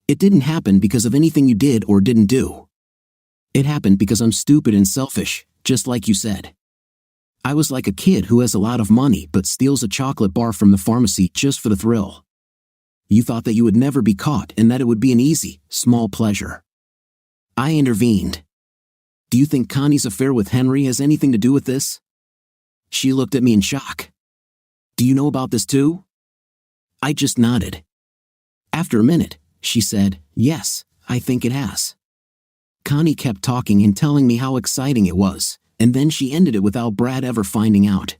It didn't happen because of anything you did or didn't do. It happened because I'm stupid and selfish, just like you said. I was like a kid who has a lot of money but steals a chocolate bar from the pharmacy just for the thrill. You thought that you would never be caught and that it would be an easy, small pleasure. I intervened. Do you think Connie's affair with Henry has anything to do with this?" She looked at me in shock. Do you know about this too? I just nodded. After a minute, she said, yes, I think it has. Connie kept talking and telling me how exciting it was, and then she ended it without Brad ever finding out.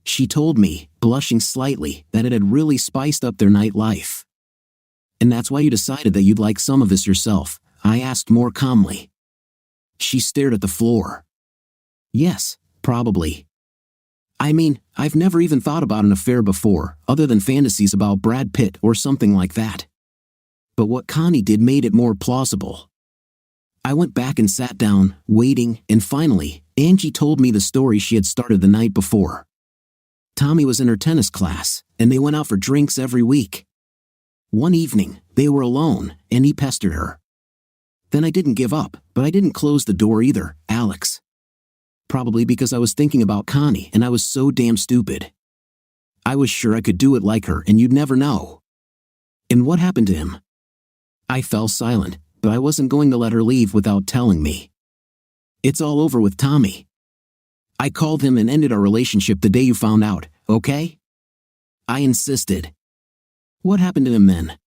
She told me, blushing slightly, that it had really spiced up their nightlife. And that's why you decided that you'd like some of this yourself, I asked more calmly. She stared at the floor. Yes, probably. I mean, I've never even thought about an affair before, other than fantasies about Brad Pitt or something like that. But what Connie did made it more plausible. I went back and sat down, waiting, and finally, Angie told me the story she had started the night before. Tommy was in her tennis class, and they went out for drinks every week. One evening, they were alone, and he pestered her. Then I didn't give up, but I didn't close the door either, Alex. Probably because I was thinking about Connie and I was so damn stupid. I was sure I could do it like her and you'd never know. And what happened to him? I fell silent, but I wasn't going to let her leave without telling me. It's all over with Tommy. I called him and ended our relationship the day you found out, okay? I insisted. What happened to him then?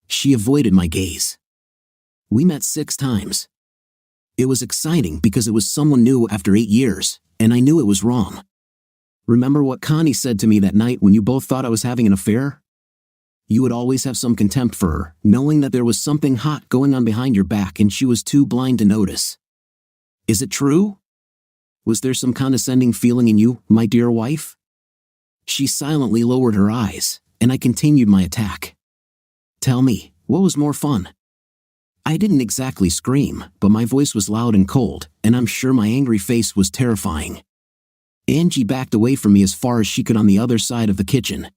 She avoided my gaze. We met 6 times. It was exciting because it was someone new after 8 years, and I knew it was wrong. Remember what Connie said to me that night when you both thought I was having an affair? You would always have some contempt for her, knowing that there was something hot going on behind your back and she was too blind to notice. Is it true? Was there some condescending feeling in you, my dear wife? She silently lowered her eyes, and I continued my attack. Tell me, what was more fun? I didn't exactly scream, but my voice was loud and cold, and I'm sure my angry face was terrifying. Angie backed away from me as far as she could on the other side of the kitchen.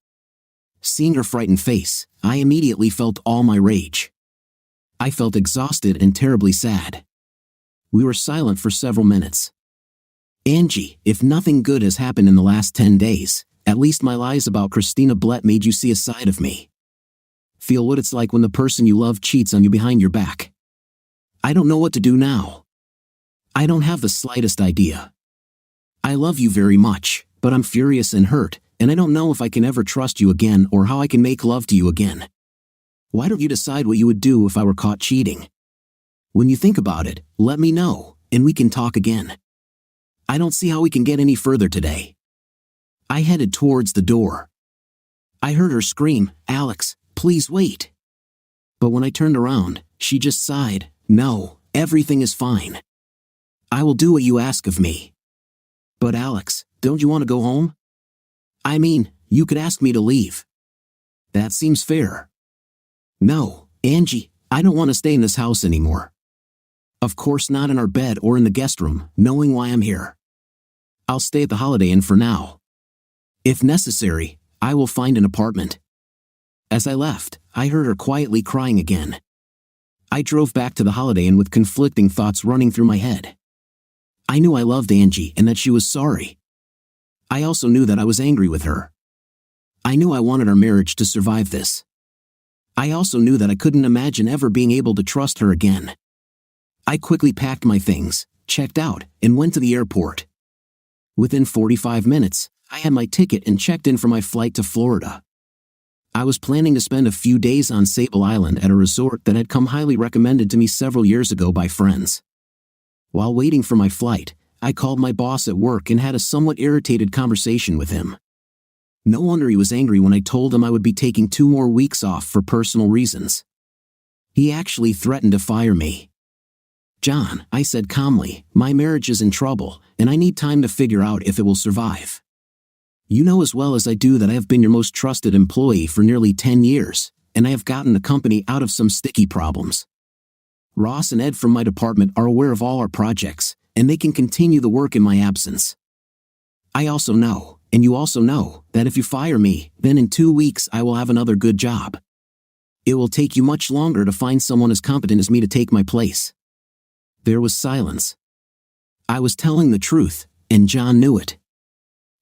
Seeing her frightened face, I immediately felt all my rage. I felt exhausted and terribly sad. We were silent for several minutes. Angie, if nothing good has happened in the last 10 days, at least my lies about Christina Blett made you see a side of me. Feel what it's like when the person you love cheats on you behind your back. I don't know what to do now. I don't have the slightest idea. I love you very much, but I'm furious and hurt, and I don't know if I can ever trust you again or how I can make love to you again. Why don't you decide what you would do if I were caught cheating? When you think about it, let me know, and we can talk again. I don't see how we can get any further today. I headed towards the door. I heard her scream, Alex, please wait. But when I turned around, she just sighed, no, everything is fine. I will do what you ask of me. But Alex, don't you want to go home? I mean, you could ask me to leave. That seems fair. No, Angie, I don't want to stay in this house anymore. Of course not in our bed or in the guest room, knowing why I'm here. I'll stay at the Holiday Inn for now. If necessary, I will find an apartment. As I left, I heard her quietly crying again. I drove back to the Holiday Inn with conflicting thoughts running through my head. I knew I loved Angie and that she was sorry. I also knew that I was angry with her. I knew I wanted our marriage to survive this. I also knew that I couldn't imagine ever being able to trust her again. I quickly packed my things, checked out, and went to the airport. Within 45 minutes, I had my ticket and checked in for my flight to Florida. I was planning to spend a few days on Sable Island at a resort that had come highly recommended to me several years ago by friends. While waiting for my flight, I called my boss at work and had a somewhat irritated conversation with him. No wonder he was angry when I told him I would be taking 2 more weeks off for personal reasons. He actually threatened to fire me. John, I said calmly, my marriage is in trouble, and I need time to figure out if it will survive. You know as well as I do that I have been your most trusted employee for nearly 10 years, and I have gotten the company out of some sticky problems. Ross and Ed from my department are aware of all our projects, and they can continue the work in my absence. I also know, and you also know, that if you fire me, then in 2 weeks I will have another good job. It will take you much longer to find someone as competent as me to take my place. There was silence. I was telling the truth, and John knew it.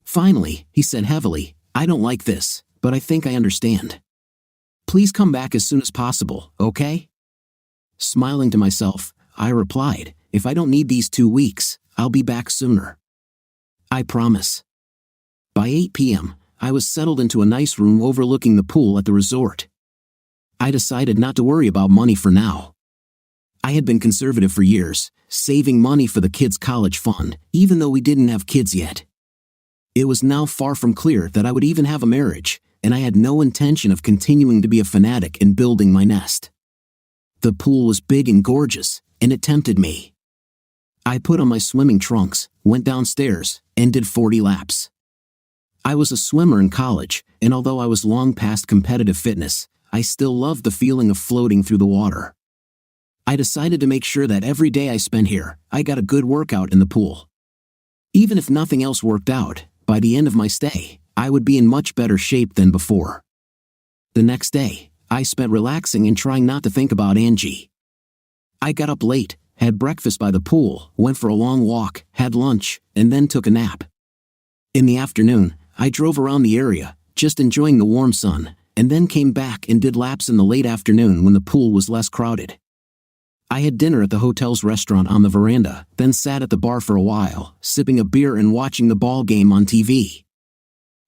Finally, he said heavily, I don't like this, but I think I understand. Please come back as soon as possible, okay? Smiling to myself, I replied, if I don't need these 2 weeks, I'll be back sooner. I promise. By 8 p.m., I was settled into a nice room overlooking the pool at the resort. I decided not to worry about money for now. I had been conservative for years, saving money for the kids' college fund, even though we didn't have kids yet. It was now far from clear that I would even have a marriage, and I had no intention of continuing to be a fanatic and building my nest. The pool was big and gorgeous, and it tempted me. I put on my swimming trunks, went downstairs, and did 40 laps. I was a swimmer in college, and although I was long past competitive fitness, I still loved the feeling of floating through the water. I decided to make sure that every day I spent here, I got a good workout in the pool. Even if nothing else worked out, by the end of my stay, I would be in much better shape than before. The next day, I spent relaxing and trying not to think about Angie. I got up late, had breakfast by the pool, went for a long walk, had lunch, and then took a nap. In the afternoon, I drove around the area, just enjoying the warm sun, and then came back and did laps in the late afternoon when the pool was less crowded. I had dinner at the hotel's restaurant on the veranda, then sat at the bar for a while, sipping a beer and watching the ball game on TV.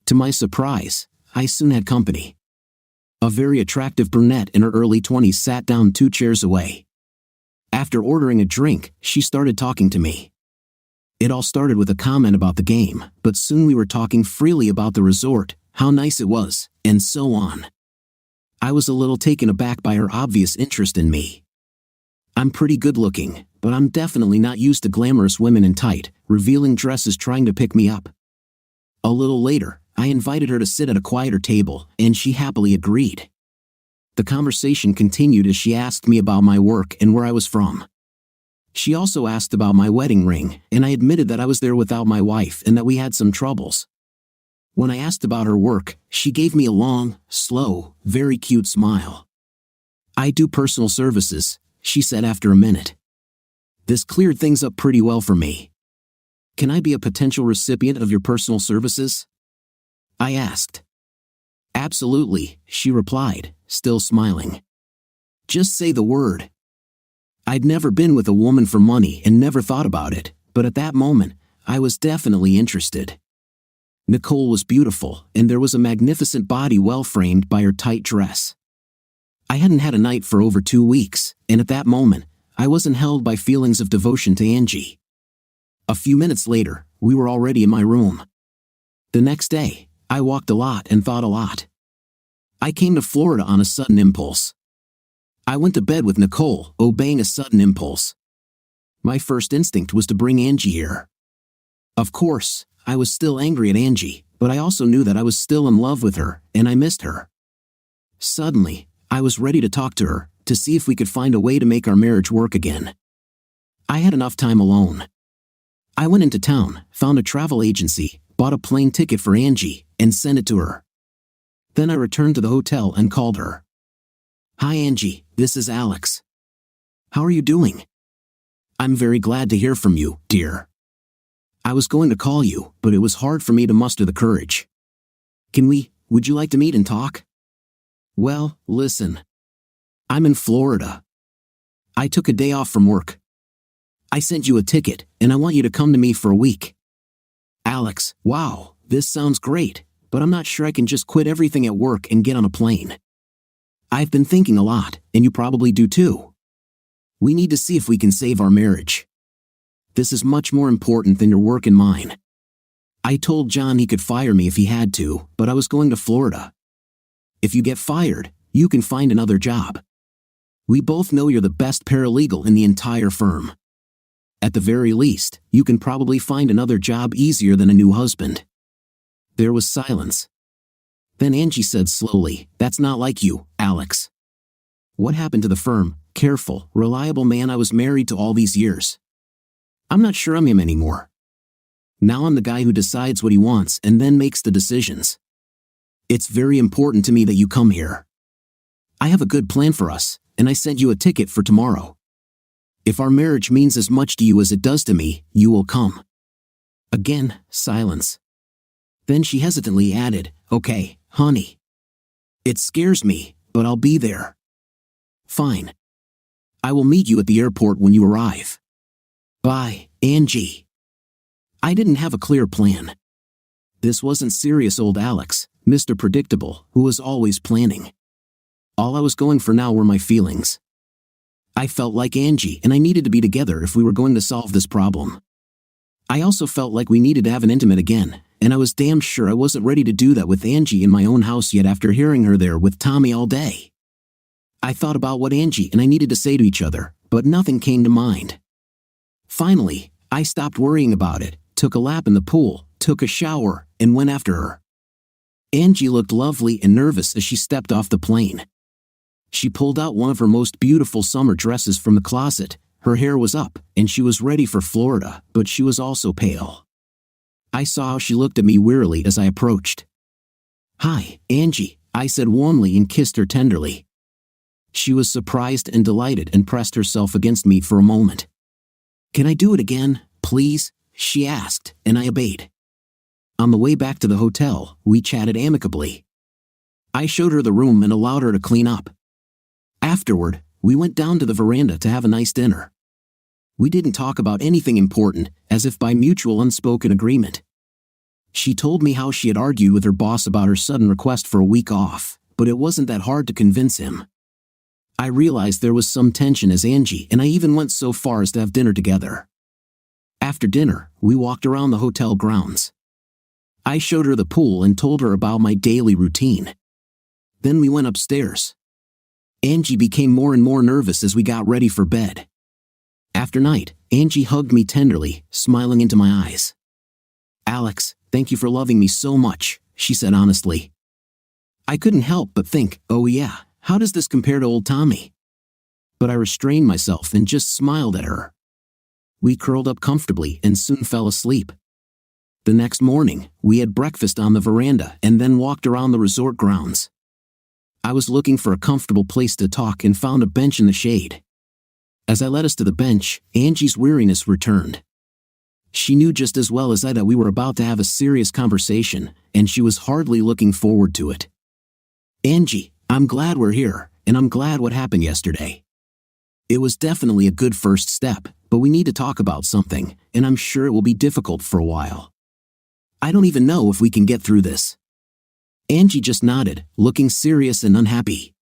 To my surprise, I soon had company. A very attractive brunette in her early 20s sat down 2 chairs away. After ordering a drink, she started talking to me. It all started with a comment about the game, but soon we were talking freely about the resort, how nice it was, and so on. I was a little taken aback by her obvious interest in me. I'm pretty good looking, but I'm definitely not used to glamorous women in tight, revealing dresses trying to pick me up. A little later, I invited her to sit at a quieter table, and she happily agreed. The conversation continued as she asked me about my work and where I was from. She also asked about my wedding ring, and I admitted that I was there without my wife and that we had some troubles. When I asked about her work, she gave me a long, slow, very cute smile. "I do personal services," she said after a minute. This cleared things up pretty well for me. "Can I be a potential recipient of your personal services?" I asked. "Absolutely," she replied, still smiling. "Just say the word." I'd never been with a woman for money and never thought about it, but at that moment, I was definitely interested. Nicole was beautiful, and there was a magnificent body well framed by her tight dress. I hadn't had a night for over 2 weeks, and at that moment, I wasn't held by feelings of devotion to Angie. A few minutes later, we were already in my room. The next day, I walked a lot and thought a lot. I came to Florida on a sudden impulse. I went to bed with Nicole, obeying a sudden impulse. My first instinct was to bring Angie here. Of course, I was still angry at Angie, but I also knew that I was still in love with her, and I missed her. Suddenly, I was ready to talk to her, to see if we could find a way to make our marriage work again. I had enough time alone. I went into town, found a travel agency, bought a plane ticket for Angie, and sent it to her. Then I returned to the hotel and called her. "Hi Angie, this is Alex. How are you doing?" "I'm very glad to hear from you, dear. I was going to call you, but it was hard for me to muster the courage. Would you like to meet and talk?" "Well, listen. I'm in Florida. I took a day off from work. I sent you a ticket, and I want you to come to me for a week." "Alex, wow, this sounds great, but I'm not sure I can just quit everything at work and get on a plane. I've been thinking a lot, and you probably do too. We need to see if we can save our marriage. This is much more important than your work and mine. I told John he could fire me if he had to, but I was going to Florida. If you get fired, you can find another job. We both know you're the best paralegal in the entire firm. At the very least, you can probably find another job easier than a new husband." There was silence. Then Angie said slowly, "That's not like you, Alex. What happened to the firm, careful, reliable man I was married to all these years? I'm not sure I'm him anymore. Now I'm the guy who decides what he wants and then makes the decisions. It's very important to me that you come here. I have a good plan for us, and I sent you a ticket for tomorrow. If our marriage means as much to you as it does to me, you will come." Again, silence. Then she hesitantly added, "Okay, honey. It scares me, but I'll be there." "Fine. I will meet you at the airport when you arrive. Bye, Angie." I didn't have a clear plan. This wasn't serious old Alex, Mr. Predictable, who was always planning. All I was going for now were my feelings. I felt like Angie and I needed to be together if we were going to solve this problem. I also felt like we needed to have an intimate again, and I was damn sure I wasn't ready to do that with Angie in my own house yet after hearing her there with Tommy all day. I thought about what Angie and I needed to say to each other, but nothing came to mind. Finally, I stopped worrying about it, took a lap in the pool, took a shower, and went after her. Angie looked lovely and nervous as she stepped off the plane. She pulled out one of her most beautiful summer dresses from the closet. Her hair was up, and she was ready for Florida, but she was also pale. I saw how she looked at me wearily as I approached. "Hi, Angie," I said warmly and kissed her tenderly. She was surprised and delighted and pressed herself against me for a moment. "Can I do it again, please?" she asked, and I obeyed. On the way back to the hotel, we chatted amicably. I showed her the room and allowed her to clean up. Afterward, we went down to the veranda to have a nice dinner. We didn't talk about anything important, as if by mutual unspoken agreement. She told me how she had argued with her boss about her sudden request for a week off, but it wasn't that hard to convince him. I realized there was some tension as Angie and I even went so far as to have dinner together. After dinner, we walked around the hotel grounds. I showed her the pool and told her about my daily routine. Then we went upstairs. Angie became more and more nervous as we got ready for bed. After night, Angie hugged me tenderly, smiling into my eyes. "Alex, thank you for loving me so much," she said honestly. I couldn't help but think, oh yeah, how does this compare to old Tommy? But I restrained myself and just smiled at her. We curled up comfortably and soon fell asleep. The next morning, we had breakfast on the veranda and then walked around the resort grounds. I was looking for a comfortable place to talk and found a bench in the shade. As I led us to the bench, Angie's weariness returned. She knew just as well as I that we were about to have a serious conversation, and she was hardly looking forward to it. "Angie, I'm glad we're here, and I'm glad what happened yesterday. It was definitely a good first step, but we need to talk about something, and I'm sure it will be difficult for a while. I don't even know if we can get through this." Angie just nodded, looking serious and unhappy.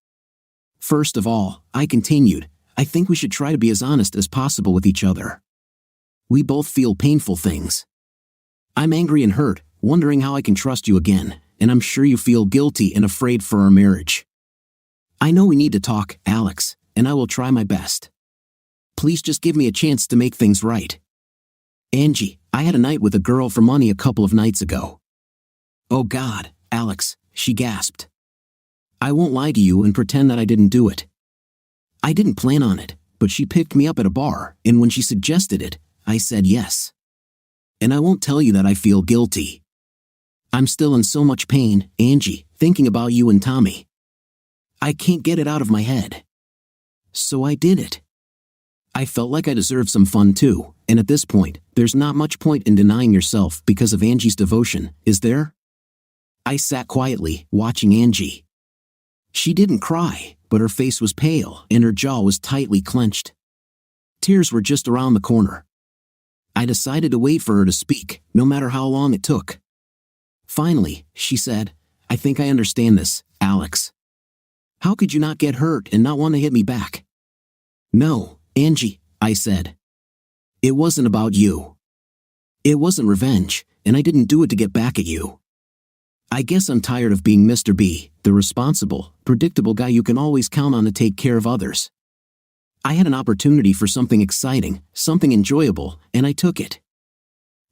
"First of all," I continued, "I think we should try to be as honest as possible with each other. We both feel painful things. I'm angry and hurt, wondering how I can trust you again, and I'm sure you feel guilty and afraid for our marriage. I know we need to talk, Alex, and I will try my best. Please just give me a chance to make things right. Angie, I had a night with a girl for money a couple of nights ago." "Oh God, Alex," she gasped. "I won't lie to you and pretend that I didn't do it. I didn't plan on it, but she picked me up at a bar, and when she suggested it, I said yes. And I won't tell you that I feel guilty. I'm still in so much pain, Angie, thinking about you and Tommy. I can't get it out of my head. So I did it. I felt like I deserved some fun too, and at this point, there's not much point in denying yourself because of Angie's devotion, is there?" I sat quietly, watching Angie. She didn't cry, but her face was pale and her jaw was tightly clenched. Tears were just around the corner. I decided to wait for her to speak, no matter how long it took. Finally, she said, "I think I understand this, Alex. How could you not get hurt and not want to hit me back?" "No, Angie," I said. "It wasn't about you. It wasn't revenge, and I didn't do it to get back at you. I guess I'm tired of being Mr. B, the responsible, predictable guy you can always count on to take care of others. I had an opportunity for something exciting, something enjoyable, and I took it."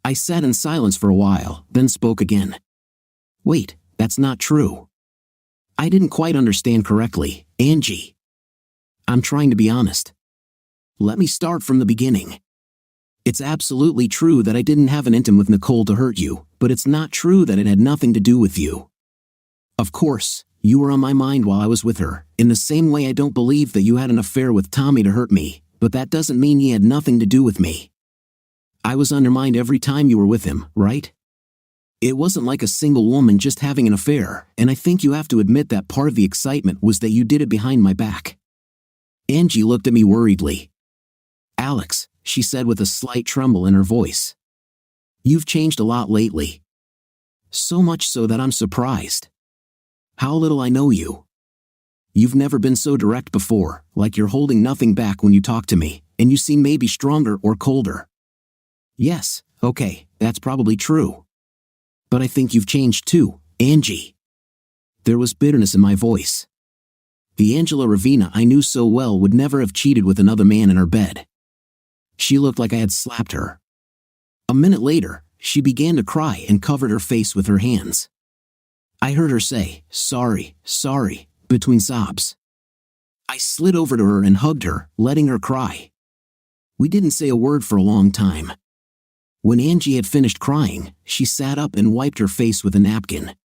I sat in silence for a while, then spoke again. "Wait, that's not true. I didn't quite understand correctly, Angie. I'm trying to be honest. Let me start from the beginning. It's absolutely true that I didn't have an intimate with Nicole to hurt you, but it's not true that it had nothing to do with you. Of course, you were on my mind while I was with her, in the same way I don't believe that you had an affair with Tommy to hurt me, but that doesn't mean he had nothing to do with me. I was on your mind every time you were with him, right? It wasn't like a single woman just having an affair, and I think you have to admit that part of the excitement was that you did it behind my back." Angie looked at me worriedly. "Alex," she said with a slight tremble in her voice. "You've changed a lot lately. So much so that I'm surprised. How little I know you. You've never been so direct before, like you're holding nothing back when you talk to me, and you seem maybe stronger or colder. Yes, okay, that's probably true. But I think you've changed too, Angie. There was bitterness in my voice. The Angela Ravina I knew so well would never have cheated with another man in her bed. She looked like I had slapped her. A minute later, she began to cry and covered her face with her hands. I heard her say, "Sorry, sorry," between sobs. I slid over to her and hugged her, letting her cry. We didn't say a word for a long time. When Angie had finished crying, she sat up and wiped her face with a napkin.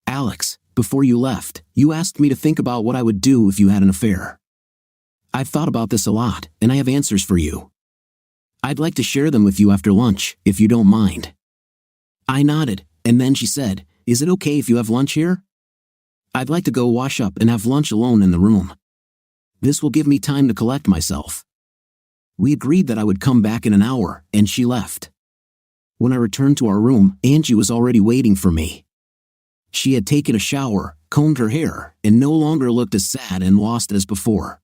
"Alex, before you left, you asked me to think about what I would do if you had an affair. I've thought about this a lot, and I have answers for you. I'd like to share them with you after lunch, if you don't mind." I nodded, and then she said, "Is it okay if you have lunch here? I'd like to go wash up and have lunch alone in the room. This will give me time to collect myself." We agreed that I would come back in an hour, and she left. When I returned to our room, Angie was already waiting for me. She had taken a shower, combed her hair, and no longer looked as sad and lost as before.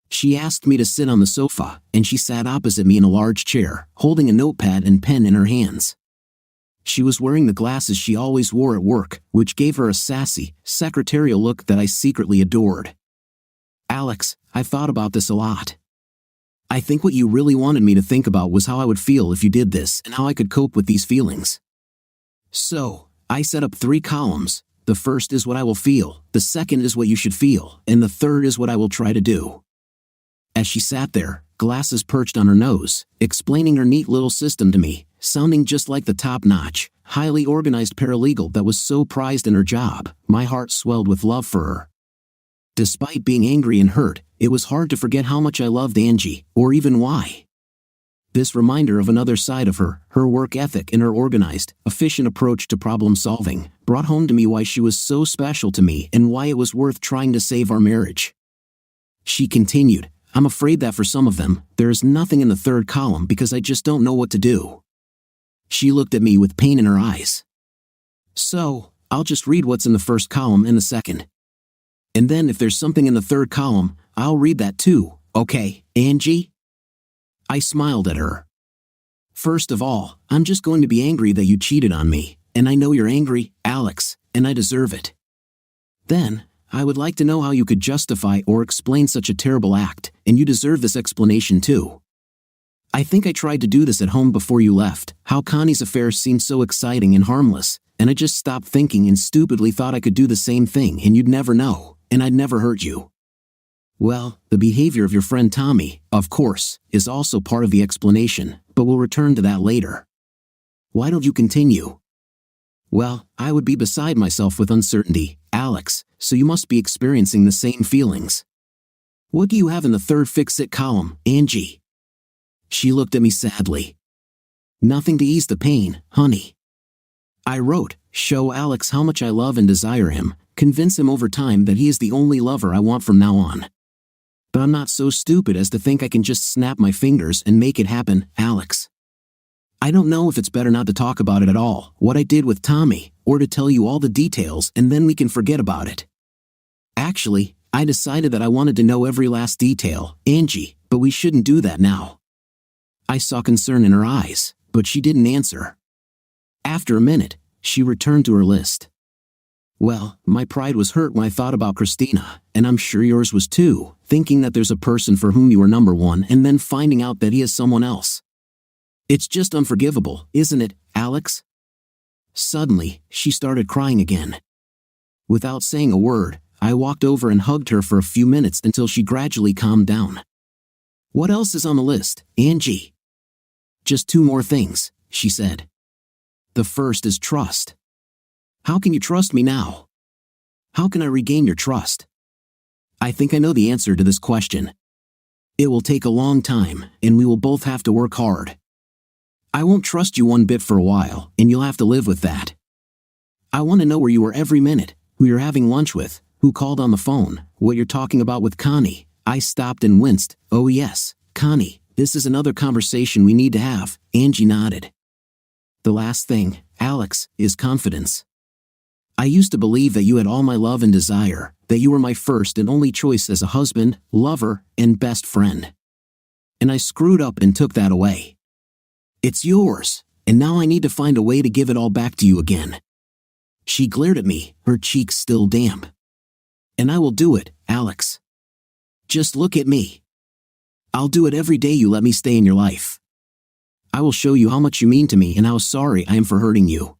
She asked me to sit on the sofa, and she sat opposite me in a large chair, holding a notepad and pen in her hands. She was wearing the glasses she always wore at work, which gave her a sassy, secretarial look that I secretly adored. "Alex, I've thought about this a lot. I think what you really wanted me to think about was how I would feel if you did this and how I could cope with these feelings. So, I set up 3 columns. The first is what I will feel, the second is what you should feel, and the third is what I will try to do." As she sat there, glasses perched on her nose, explaining her neat little system to me, sounding just like the top-notch, highly organized paralegal that was so prized in her job, my heart swelled with love for her. Despite being angry and hurt, it was hard to forget how much I loved Angie, or even why. This reminder of another side of her work ethic and her organized, efficient approach to problem solving, brought home to me why she was so special to me and why it was worth trying to save our marriage. She continued, "I'm afraid that for some of them, there is nothing in the third column because I just don't know what to do." She looked at me with pain in her eyes. "So, I'll just read what's in the first column and the second. And then if there's something in the third column, I'll read that too, okay, Angie?" I smiled at her. "First of all, I'm just going to be angry that you cheated on me, and I know you're angry, Alex, and I deserve it. Then, I would like to know how you could justify or explain such a terrible act, and you deserve this explanation too. I think I tried to do this at home before you left, how Connie's affair seemed so exciting and harmless, and I just stopped thinking and stupidly thought I could do the same thing and you'd never know, and I'd never hurt you. Well, the behavior of your friend Tommy, of course, is also part of the explanation, but we'll return to that later. Why don't you continue?" "Well, I would be beside myself with uncertainty, Alex, so you must be experiencing the same feelings. What do you have in the third fix-it column, Angie?" She looked at me sadly. "Nothing to ease the pain, honey. I wrote, show Alex how much I love and desire him, convince him over time that he is the only lover I want from now on. But I'm not so stupid as to think I can just snap my fingers and make it happen, Alex. I don't know if it's better not to talk about it at all, what I did with Tommy, or to tell you all the details and then we can forget about it. Actually, I decided that I wanted to know every last detail, Angie, but we shouldn't do that now." I saw concern in her eyes, but she didn't answer. After a minute, she returned to her list. "Well, my pride was hurt when I thought about Christina, and I'm sure yours was too, thinking that there's a person for whom you are number one and then finding out that he is someone else. It's just unforgivable, isn't it, Alex?" Suddenly, she started crying again. Without saying a word, I walked over and hugged her for a few minutes until she gradually calmed down. "What else is on the list, Angie?" "Just 2 more things," she said. "The first is trust. How can you trust me now? How can I regain your trust? I think I know the answer to this question. It will take a long time, and we will both have to work hard. I won't trust you one bit for a while, and you'll have to live with that. I want to know where you were every minute, who you're having lunch with, who called on the phone, what you're talking about with Connie." I stopped and winced. "Oh yes, Connie, this is another conversation we need to have," Angie nodded. "The last thing, Alex, is confidence. I used to believe that you had all my love and desire, that you were my first and only choice as a husband, lover, and best friend. And I screwed up and took that away. It's yours, and now I need to find a way to give it all back to you again. She glared at me, her cheeks still damp. And I will do it, Alex. Just look at me. I'll do it every day you let me stay in your life. I will show you how much you mean to me and how sorry I am for hurting you.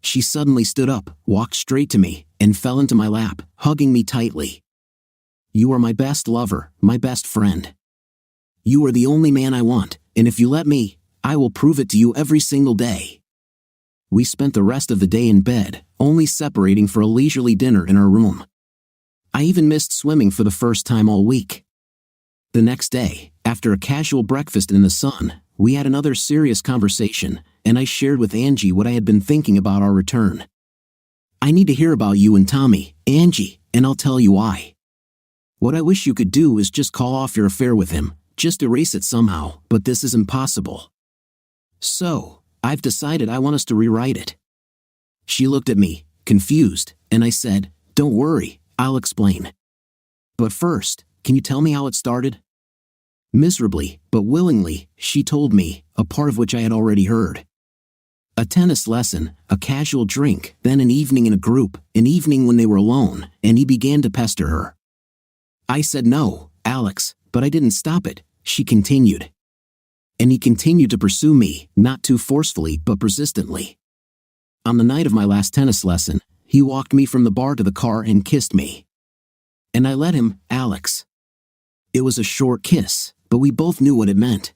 She suddenly stood up, walked straight to me, and fell into my lap, hugging me tightly. You are my best lover, my best friend. You are the only man I want, and if you let me, I will prove it to you every single day. We spent the rest of the day in bed, only separating for a leisurely dinner in our room. I even missed swimming for the first time all week. The next day, after a casual breakfast in the sun, we had another serious conversation, and I shared with Angie what I had been thinking about our return. I need to hear about you and Tommy, Angie, and I'll tell you why. What I wish you could do is just call off your affair with him, just erase it somehow, but this is impossible. So, I've decided I want us to rewrite it. She looked at me, confused, and I said, don't worry, I'll explain. But first, can you tell me how it started? Miserably, but willingly, she told me, a part of which I had already heard. A tennis lesson, a casual drink, then an evening in a group, an evening when they were alone, and he began to pester her. I said no, Alex, but I didn't stop it, she continued. And he continued to pursue me, not too forcefully but persistently. On the night of my last tennis lesson, he walked me from the bar to the car and kissed me. And I let him, Alex. It was a short kiss, but we both knew what it meant.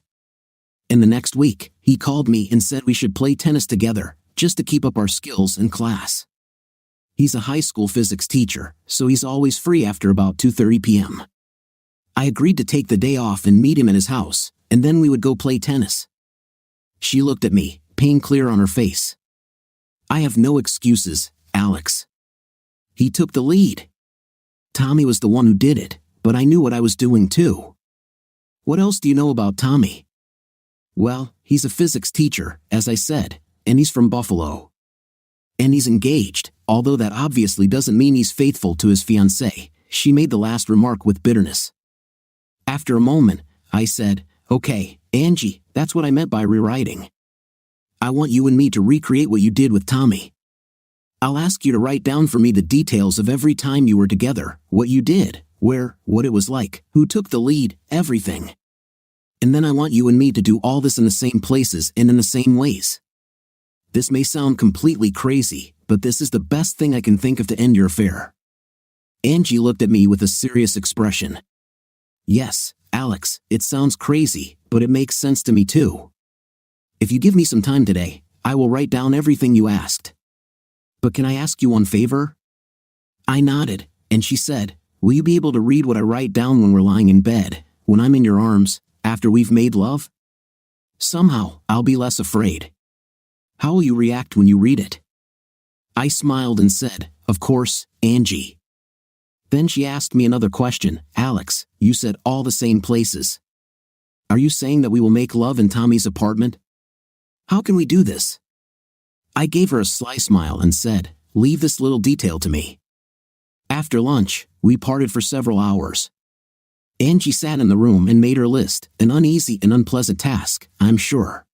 And the next week, he called me and said we should play tennis together, just to keep up our skills in class. He's a high school physics teacher, so he's always free after about 2:30 p.m. I agreed to take the day off and meet him at his house, and then we would go play tennis. She looked at me, pain clear on her face. I have no excuses, Alex. He took the lead. Tommy was the one who did it, but I knew what I was doing too. What else do you know about Tommy? Well, he's a physics teacher, as I said, and he's from Buffalo. And he's engaged, although that obviously doesn't mean he's faithful to his fiancée, she made the last remark with bitterness. After a moment, I said, okay, Angie, that's what I meant by rewriting. I want you and me to recreate what you did with Tommy. I'll ask you to write down for me the details of every time you were together, what you did, where, what it was like, who took the lead, everything. And then I want you and me to do all this in the same places and in the same ways. This may sound completely crazy, but this is the best thing I can think of to end your affair. Angie looked at me with a serious expression. Yes, Alex, it sounds crazy, but it makes sense to me too. If you give me some time today, I will write down everything you asked. But can I ask you one favor? I nodded, and she said, will you be able to read what I write down when we're lying in bed, when I'm in your arms, after we've made love? Somehow, I'll be less afraid. How will you react when you read it? I smiled and said, of course, Angie. Then she asked me another question. Alex, you said all the same places. Are you saying that we will make love in Tommy's apartment? How can we do this? I gave her a sly smile and said, leave this little detail to me. After lunch, we parted for several hours. Angie sat in the room and made her list, an uneasy and unpleasant task, I'm sure.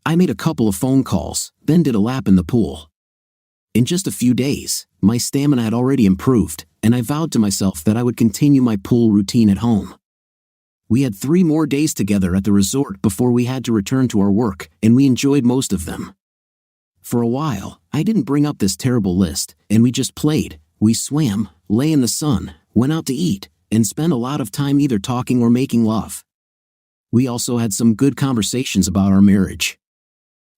I made a couple of phone calls, then did a lap in the pool. In just a few days, my stamina had already improved, and I vowed to myself that I would continue my pool routine at home. We had 3 more days together at the resort before we had to return to our work, and we enjoyed most of them. For a while, I didn't bring up this terrible list, and we just played. We swam, lay in the sun, went out to eat, and spent a lot of time either talking or making love. We also had some good conversations about our marriage.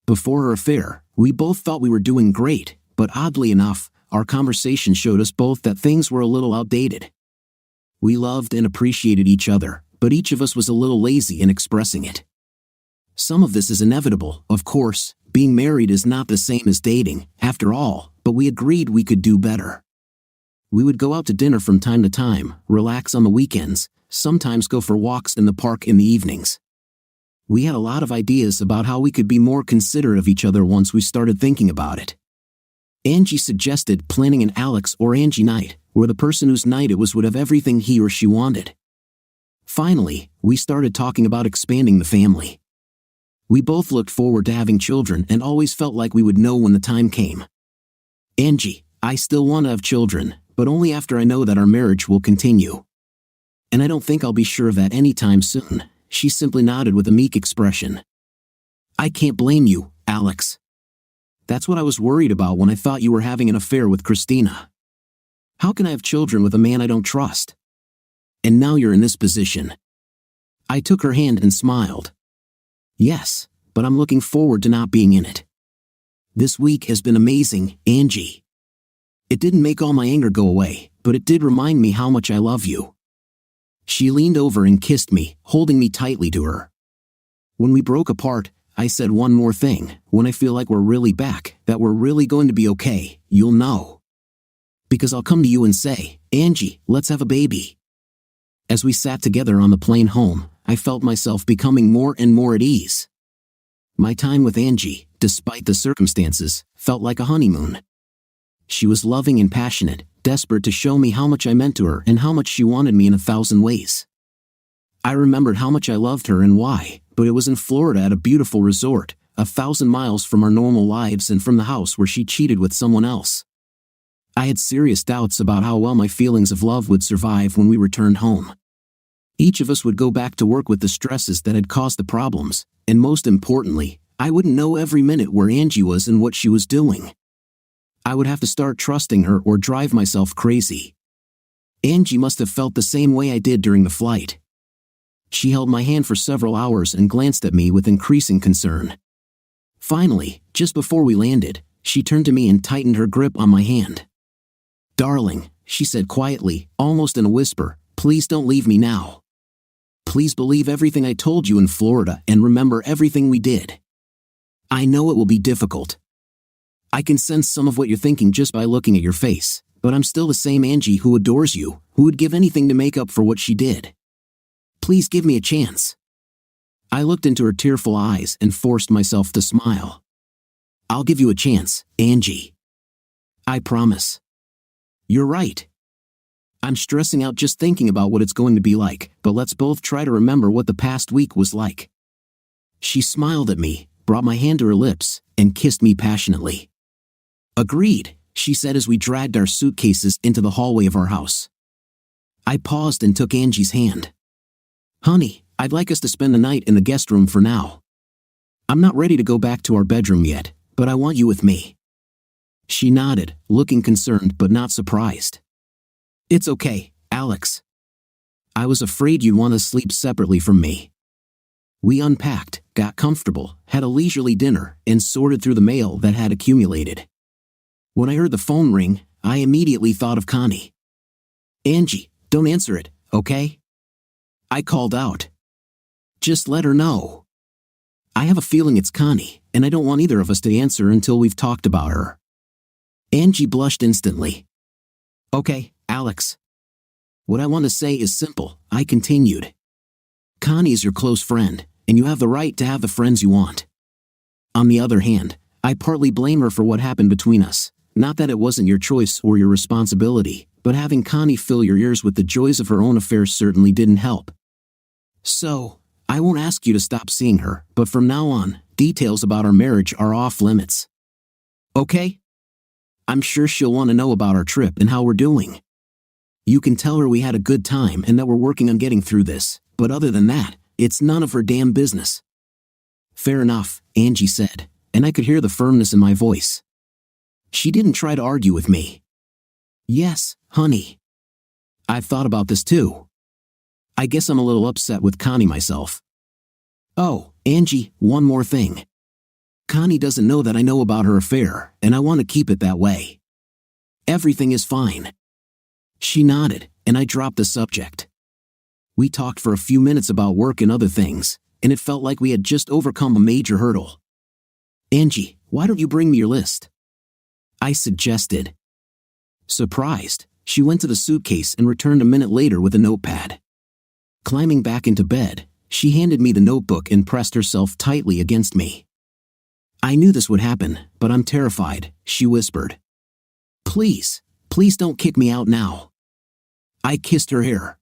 Before her affair, we both thought we were doing great, but oddly enough, our conversation showed us both that things were a little outdated. We loved and appreciated each other, but each of us was a little lazy in expressing it. Some of this is inevitable, of course. Being married is not the same as dating, after all, but we agreed we could do better. We would go out to dinner from time to time, relax on the weekends, sometimes go for walks in the park in the evenings. We had a lot of ideas about how we could be more considerate of each other once we started thinking about it. Angie suggested planning an Alex or Angie night, where the person whose night it was would have everything he or she wanted. Finally, we started talking about expanding the family. We both looked forward to having children and always felt like we would know when the time came. Angie, I still want to have children, but only after I know that our marriage will continue. And I don't think I'll be sure of that anytime soon. She simply nodded with a meek expression. I can't blame you, Alex. That's what I was worried about when I thought you were having an affair with Christina. How can I have children with a man I don't trust? And now you're in this position. I took her hand and smiled. Yes, but I'm looking forward to not being in it. This week has been amazing, Angie. It didn't make all my anger go away, but it did remind me how much I love you. She leaned over and kissed me, holding me tightly to her. When we broke apart, I said one more thing. When I feel like we're really back, that we're really going to be okay, you'll know. Because I'll come to you and say, Angie, let's have a baby. As we sat together on the plane home, I felt myself becoming more and more at ease. My time with Angie, despite the circumstances, felt like a honeymoon. She was loving and passionate, desperate to show me how much I meant to her and how much she wanted me in 1,000 ways. I remembered how much I loved her and why, but it was in Florida at a beautiful resort, 1,000 miles from our normal lives and from the house where she cheated with someone else. I had serious doubts about how well my feelings of love would survive when we returned home. Each of us would go back to work with the stresses that had caused the problems, and most importantly, I wouldn't know every minute where Angie was and what she was doing. I would have to start trusting her or drive myself crazy. Angie must have felt the same way I did during the flight. She held my hand for several hours and glanced at me with increasing concern. Finally, just before we landed, she turned to me and tightened her grip on my hand. Darling, she said quietly, almost in a whisper, please don't leave me now. Please believe everything I told you in Florida and remember everything we did. I know it will be difficult. I can sense some of what you're thinking just by looking at your face, but I'm still the same Angie who adores you, who would give anything to make up for what she did. Please give me a chance. I looked into her tearful eyes and forced myself to smile. I'll give you a chance, Angie. I promise. You're right. I'm stressing out just thinking about what it's going to be like, but let's both try to remember what the past week was like. She smiled at me, brought my hand to her lips, and kissed me passionately. Agreed, she said as we dragged our suitcases into the hallway of our house. I paused and took Angie's hand. Honey, I'd like us to spend the night in the guest room for now. I'm not ready to go back to our bedroom yet, but I want you with me. She nodded, looking concerned but not surprised. It's okay, Alex. I was afraid you'd want to sleep separately from me. We unpacked, got comfortable, had a leisurely dinner, and sorted through the mail that had accumulated. When I heard the phone ring, I immediately thought of Connie. Angie, don't answer it, okay? I called out. Just let her know. I have a feeling it's Connie, and I don't want either of us to answer until we've talked about her. Angie blushed instantly. Okay, Alex. What I want to say is simple, I continued. Connie is your close friend, and you have the right to have the friends you want. On the other hand, I partly blame her for what happened between us. Not that it wasn't your choice or your responsibility, but having Connie fill your ears with the joys of her own affairs certainly didn't help. So, I won't ask you to stop seeing her, but from now on, details about our marriage are off limits. Okay? I'm sure she'll want to know about our trip and how we're doing. You can tell her we had a good time and that we're working on getting through this, but other than that, it's none of her damn business. Fair enough, Angie said, and I could hear the firmness in my voice. She didn't try to argue with me. Yes, honey. I've thought about this too. I guess I'm a little upset with Connie myself. Oh, Angie, one more thing. Connie doesn't know that I know about her affair, and I want to keep it that way. Everything is fine. She nodded, and I dropped the subject. We talked for a few minutes about work and other things, and it felt like we had just overcome a major hurdle. Angie, why don't you bring me your list? I suggested. Surprised, she went to the suitcase and returned a minute later with a notepad. Climbing back into bed, She handed me the notebook and pressed herself tightly against me. I knew this would happen, but I'm terrified, she whispered. Please, please don't kick me out now. I kissed her hair.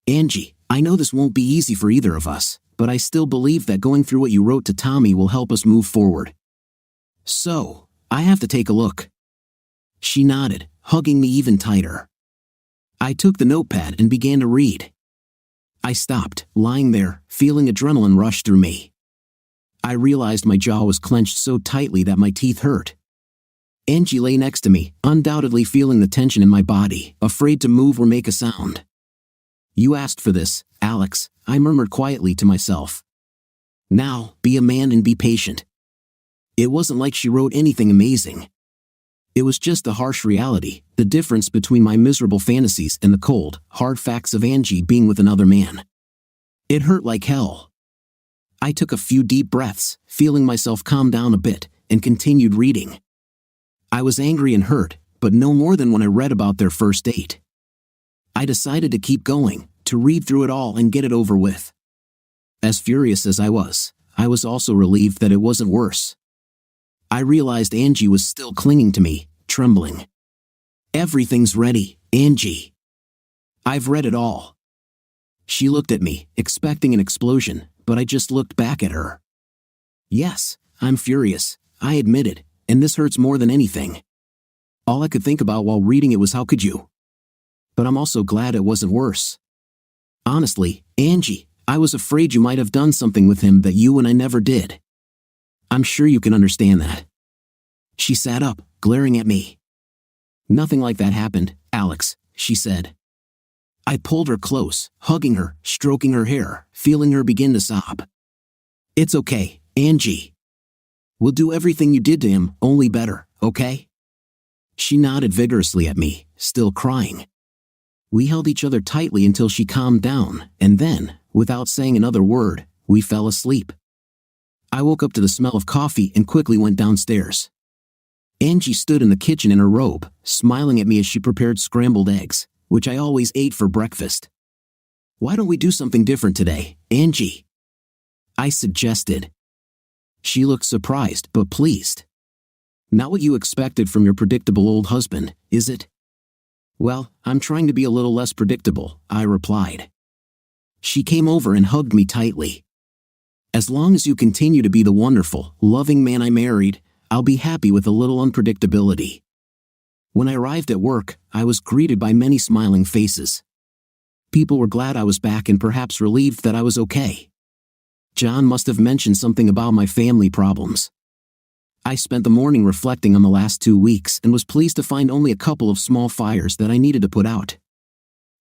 Angie, I know this won't be easy for either of us, but I still believe that going through what you wrote to Tommy will help us move forward. So, I have to take a look. She nodded, hugging me even tighter. I took the notepad and began to read. I stopped, lying there, feeling adrenaline rush through me. I realized my jaw was clenched so tightly that my teeth hurt. Angie lay next to me, undoubtedly feeling the tension in my body, afraid to move or make a sound. You asked for this, Alex, I murmured quietly to myself. Now, be a man and be patient. It wasn't like she wrote anything amazing. It was just the harsh reality, the difference between my miserable fantasies and the cold, hard facts of Angie being with another man. It hurt like hell. I took a few deep breaths, feeling myself calm down a bit, and continued reading. I was angry and hurt, but no more than when I read about their first date. I decided to keep going, to read through it all and get it over with. As furious as I was also relieved that it wasn't worse. I realized Angie was still clinging to me, trembling. Everything's ready, Angie. I've read it all. She looked at me, expecting an explosion, but I just looked back at her. Yes, I'm furious, I admitted, and this hurts more than anything. All I could think about while reading it was how could you? But I'm also glad it wasn't worse. Honestly, Angie, I was afraid you might have done something with him that you and I never did. I'm sure you can understand that. She sat up, glaring at me. Nothing like that happened, Alex, she said. I pulled her close, hugging her, stroking her hair, feeling her begin to sob. It's okay, Angie. We'll do everything you did to him, only better, okay? She nodded vigorously at me, still crying. We held each other tightly until she calmed down, and then, without saying another word, we fell asleep. I woke up to the smell of coffee and quickly went downstairs. Angie stood in the kitchen in her robe, smiling at me as she prepared scrambled eggs, which I always ate for breakfast. Why don't we do something different today, Angie? I suggested. She looked surprised but pleased. Not what you expected from your predictable old husband, is it? Well, I'm trying to be a little less predictable, I replied. She came over and hugged me tightly. As long as you continue to be the wonderful, loving man I married, I'll be happy with a little unpredictability. When I arrived at work, I was greeted by many smiling faces. People were glad I was back and perhaps relieved that I was okay. John must have mentioned something about my family problems. I spent the morning reflecting on the last 2 weeks and was pleased to find only a couple of small fires that I needed to put out.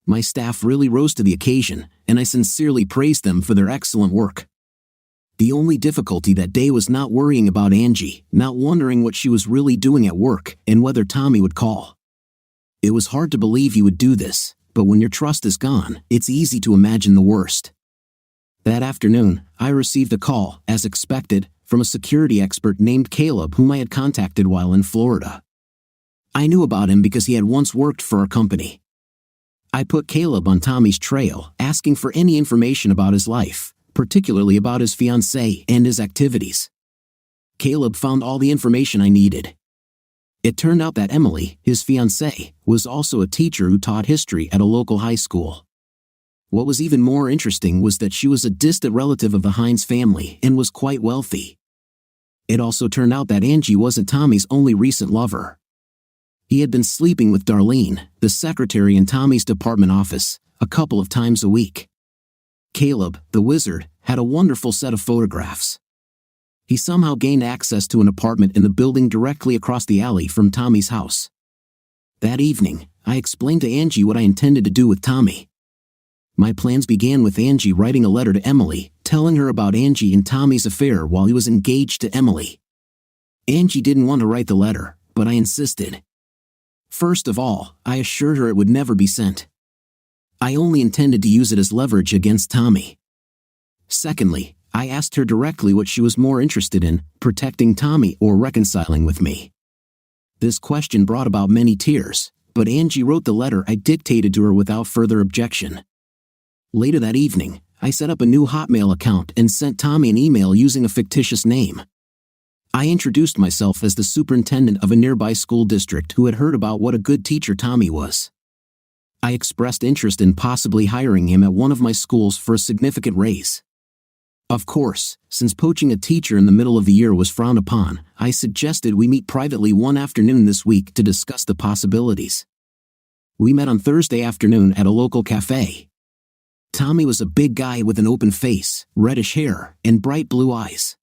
My staff really rose to the occasion, and I sincerely praised them for their excellent work. The only difficulty that day was not worrying about Angie, not wondering what she was really doing at work, and whether Tommy would call. It was hard to believe he would do this, but when your trust is gone, it's easy to imagine the worst. That afternoon, I received a call, as expected, from a security expert named Caleb whom I had contacted while in Florida. I knew about him because he had once worked for our company. I put Caleb on Tommy's trail, asking for any information about his life, particularly about his fiancée and his activities. Caleb found all the information I needed. It turned out that Emily, his fiancée, was also a teacher who taught history at a local high school. What was even more interesting was that she was a distant relative of the Hines family and was quite wealthy. It also turned out that Angie wasn't Tommy's only recent lover. He had been sleeping with Darlene, the secretary in Tommy's department office, a couple of times a week. Caleb, the wizard, had a wonderful set of photographs. He somehow gained access to an apartment in the building directly across the alley from Tommy's house. That evening, I explained to Angie what I intended to do with Tommy. My plans began with Angie writing a letter to Emily, telling her about Angie and Tommy's affair while he was engaged to Emily. Angie didn't want to write the letter, but I insisted. First of all, I assured her it would never be sent. I only intended to use it as leverage against Tommy. Secondly, I asked her directly what she was more interested in, protecting Tommy or reconciling with me. This question brought about many tears, but Angie wrote the letter I dictated to her without further objection. Later that evening, I set up a new Hotmail account and sent Tommy an email using a fictitious name. I introduced myself as the superintendent of a nearby school district who had heard about what a good teacher Tommy was. I expressed interest in possibly hiring him at one of my schools for a significant raise. Of course, since poaching a teacher in the middle of the year was frowned upon, I suggested we meet privately one afternoon this week to discuss the possibilities. We met on Thursday afternoon at a local cafe. Tommy was a big guy with an open face, reddish hair, and bright blue eyes.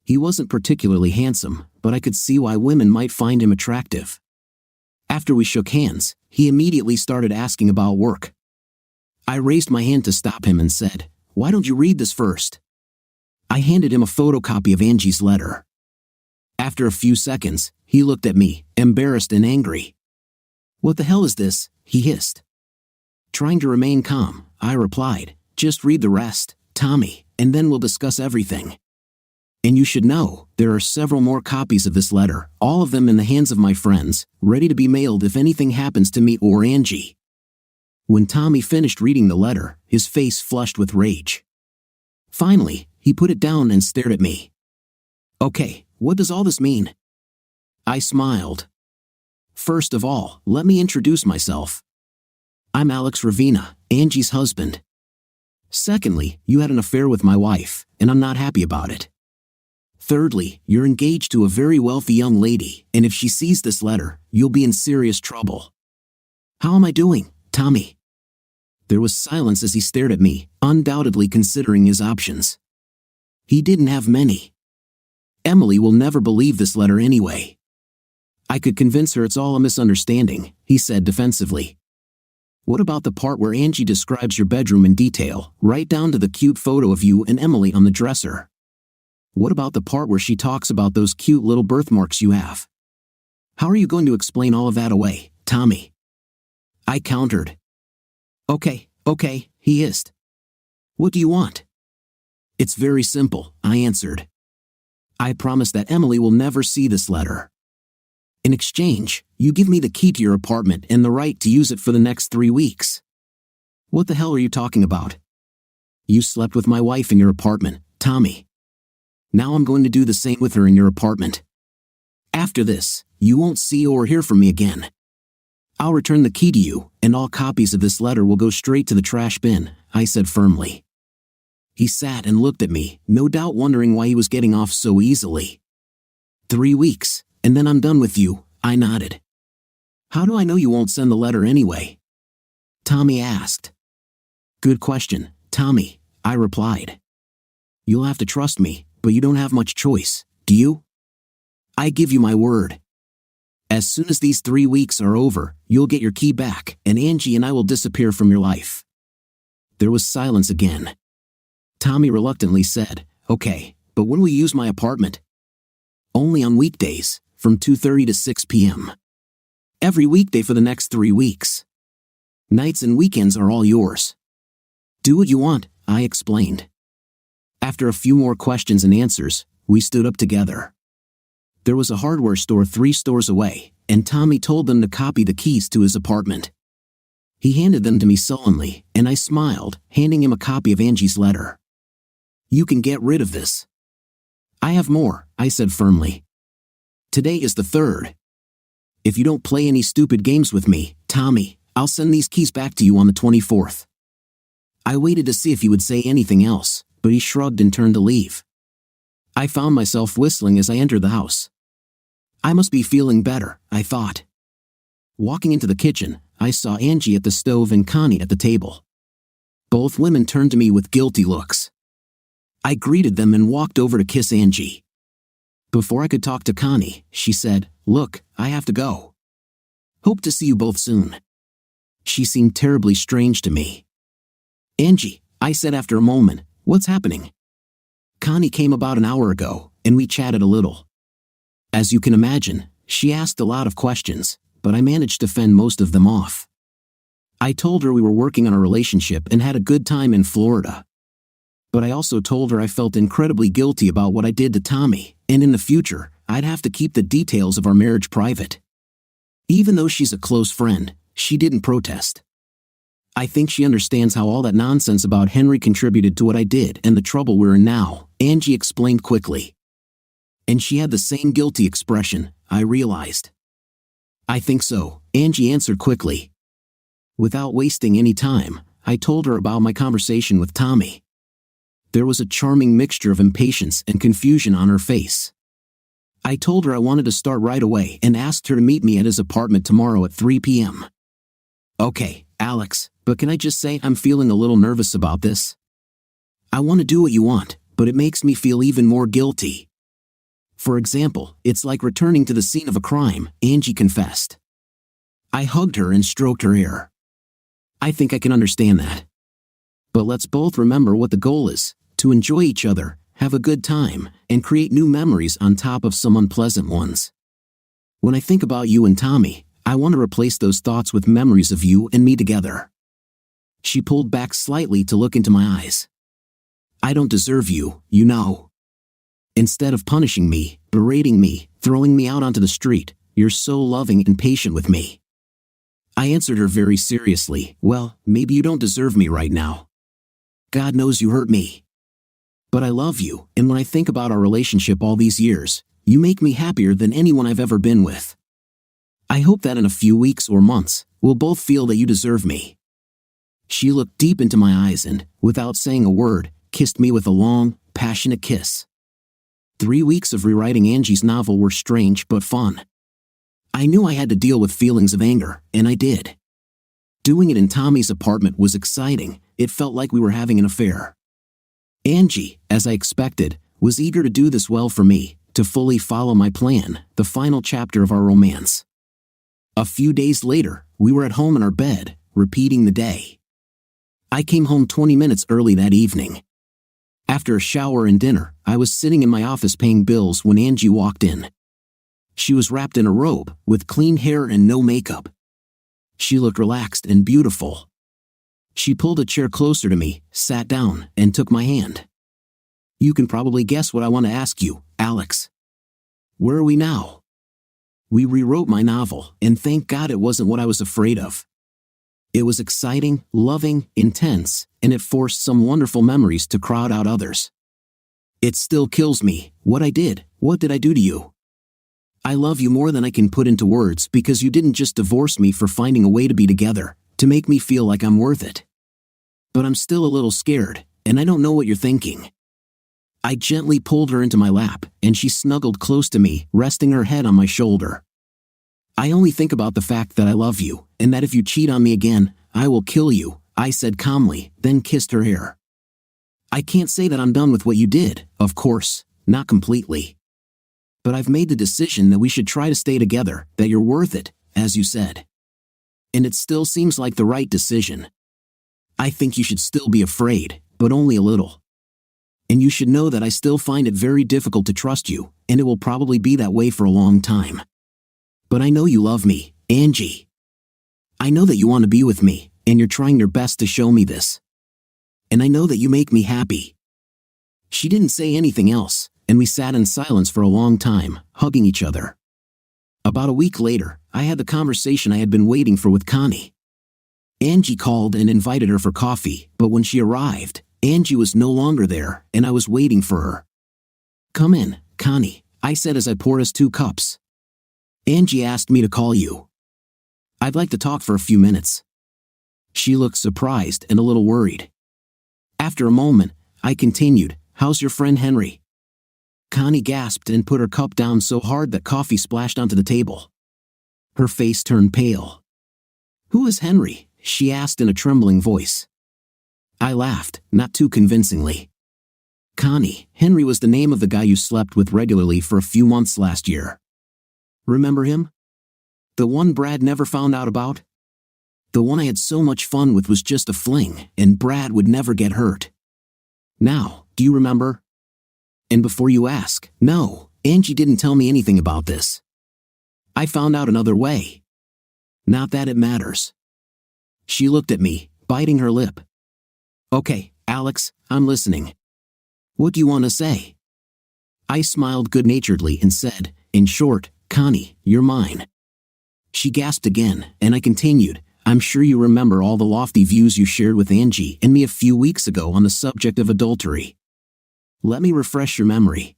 He wasn't particularly handsome, but I could see why women might find him attractive. After we shook hands, he immediately started asking about work. I raised my hand to stop him and said, "Why don't you read this first?" I handed him a photocopy of Angie's letter. After a few seconds, he looked at me, embarrassed and angry. "What the hell is this?" he hissed. Trying to remain calm, I replied, "Just read the rest, Tommy, and then we'll discuss everything. And you should know, there are several more copies of this letter, all of them in the hands of my friends, ready to be mailed if anything happens to me or Angie." When Tommy finished reading the letter, his face flushed with rage. Finally, he put it down and stared at me. "Okay, what does all this mean?" I smiled. "First of all, let me introduce myself. I'm Alex Ravina, Angie's husband. Secondly, you had an affair with my wife, and I'm not happy about it. Thirdly, you're engaged to a very wealthy young lady, and if she sees this letter, you'll be in serious trouble. How am I doing, Tommy?" There was silence as he stared at me, undoubtedly considering his options. He didn't have many. "Emily will never believe this letter anyway. I could convince her it's all a misunderstanding," he said defensively. "What about the part where Angie describes your bedroom in detail, right down to the cute photo of you and Emily on the dresser? What about the part where she talks about those cute little birthmarks you have? How are you going to explain all of that away, Tommy?" I countered. Okay, he hissed. "What do you want?" "It's very simple," I answered. "I promise that Emily will never see this letter. In exchange, you give me the key to your apartment and the right to use it for the next 3 weeks." "What the hell are you talking about? You slept with my wife in your apartment, Tommy. Now I'm going to do the same with her in your apartment. After this, you won't see or hear from me again. I'll return the key to you, and all copies of this letter will go straight to the trash bin," I said firmly. He sat and looked at me, no doubt wondering why he was getting off so easily. 3 weeks, and then I'm done with you," I nodded. "How do I know you won't send the letter anyway?" Tommy asked. "Good question, Tommy," I replied. "You'll have to trust me, but you don't have much choice, do you? I give you my word. As soon as these 3 weeks are over, you'll get your key back, and Angie and I will disappear from your life." There was silence again. Tommy reluctantly said, "Okay, but when will you use my apartment?" "Only on weekdays, from 2:30 to 6 p.m. Every weekday for the next 3 weeks. Nights and weekends are all yours. Do what you want," I explained. After a few more questions and answers, we stood up together. There was a hardware store 3 stores away, and Tommy told them to copy the keys to his apartment. He handed them to me sullenly, and I smiled, handing him a copy of Angie's letter. "You can get rid of this." "I have more," I said firmly. "Today is the 3rd. If you don't play any stupid games with me, Tommy, I'll send these keys back to you on the 24th. I waited to see if he would say anything else, but he shrugged and turned to leave. I found myself whistling as I entered the house. I must be feeling better, I thought. Walking into the kitchen, I saw Angie at the stove and Connie at the table. Both women turned to me with guilty looks. I greeted them and walked over to kiss Angie. Before I could talk to Connie, she said, "Look, I have to go. Hope to see you both soon." She seemed terribly strange to me. "Angie," I said after a moment, "what's happening?" "Connie came about an hour ago, and we chatted a little. As you can imagine, she asked a lot of questions, but I managed to fend most of them off. I told her we were working on a relationship and had a good time in Florida. But I also told her I felt incredibly guilty about what I did to Tommy, and in the future, I'd have to keep the details of our marriage private. Even though she's a close friend, she didn't protest. I think she understands how all that nonsense about Henry contributed to what I did and the trouble we're in now, Angie explained quickly. And she had the same guilty expression, I realized. I think so, Angie answered quickly. Without wasting any time, I told her about my conversation with Tommy. There was a charming mixture of impatience and confusion on her face. I told her I wanted to start right away and asked her to meet me at his apartment tomorrow at 3 p.m. Okay, Alex, but can I just say I'm feeling a little nervous about this? I want to do what you want, but it makes me feel even more guilty. For example, it's like returning to the scene of a crime, Angie confessed. I hugged her and stroked her hair. I think I can understand that. But let's both remember what the goal is, to enjoy each other, have a good time, and create new memories on top of some unpleasant ones. When I think about you and Tommy, I want to replace those thoughts with memories of you and me together. She pulled back slightly to look into my eyes. I don't deserve you, you know. Instead of punishing me, berating me, throwing me out onto the street, you're so loving and patient with me. I answered her very seriously, well, maybe you don't deserve me right now. God knows you hurt me. But I love you, and when I think about our relationship all these years, you make me happier than anyone I've ever been with. I hope that in a few weeks or months, we'll both feel that you deserve me. She looked deep into my eyes and, without saying a word, kissed me with a long, passionate kiss. 3 weeks of rewriting Angie's novel were strange but fun. I knew I had to deal with feelings of anger, and I did. Doing it in Tommy's apartment was exciting. It felt like we were having an affair. Angie, as I expected, was eager to do this well for me, to fully follow my plan, the final chapter of our romance. A few days later, we were at home in our bed, repeating the day. I came home 20 minutes early that evening. After a shower and dinner, I was sitting in my office paying bills when Angie walked in. She was wrapped in a robe, with clean hair and no makeup. She looked relaxed and beautiful. She pulled a chair closer to me, sat down, and took my hand. You can probably guess what I want to ask you, Alex. Where are we now? We rewrote my novel, and thank God it wasn't what I was afraid of. It was exciting, loving, intense, and it forced some wonderful memories to crowd out others. It still kills me, what I did, what did I do to you? I love you more than I can put into words because you didn't just divorce me for finding a way to be together, to make me feel like I'm worth it. But I'm still a little scared, and I don't know what you're thinking. I gently pulled her into my lap, and she snuggled close to me, resting her head on my shoulder. I only think about the fact that I love you, and that if you cheat on me again, I will kill you, I said calmly, then kissed her hair. I can't say that I'm done with what you did, of course, not completely. But I've made the decision that we should try to stay together, that you're worth it, as you said. And it still seems like the right decision. I think you should still be afraid, but only a little. And you should know that I still find it very difficult to trust you, and it will probably be that way for a long time. But I know you love me, Angie. I know that you want to be with me, and you're trying your best to show me this. And I know that you make me happy. She didn't say anything else, and we sat in silence for a long time, hugging each other. About a week later, I had the conversation I had been waiting for with Connie. Angie called and invited her for coffee, but when she arrived, Angie was no longer there, and I was waiting for her. Come in, Connie, I said as I poured us 2 cups. Angie asked me to call you. I'd like to talk for a few minutes. She looked surprised and a little worried. After a moment, I continued, how's your friend Henry? Connie gasped and put her cup down so hard that coffee splashed onto the table. Her face turned pale. Who is Henry? She asked in a trembling voice. I laughed, not too convincingly. Connie, Henry was the name of the guy you slept with regularly for a few months last year. Remember him? The one Brad never found out about? The one I had so much fun with was just a fling, and Brad would never get hurt. Now, do you remember? And before you ask, no, Angie didn't tell me anything about this. I found out another way. Not that it matters. She looked at me, biting her lip. Okay, Alex, I'm listening. What do you want to say? I smiled good-naturedly and said, in short, Connie, you're mine. She gasped again, and I continued, I'm sure you remember all the lofty views you shared with Angie and me a few weeks ago on the subject of adultery. Let me refresh your memory.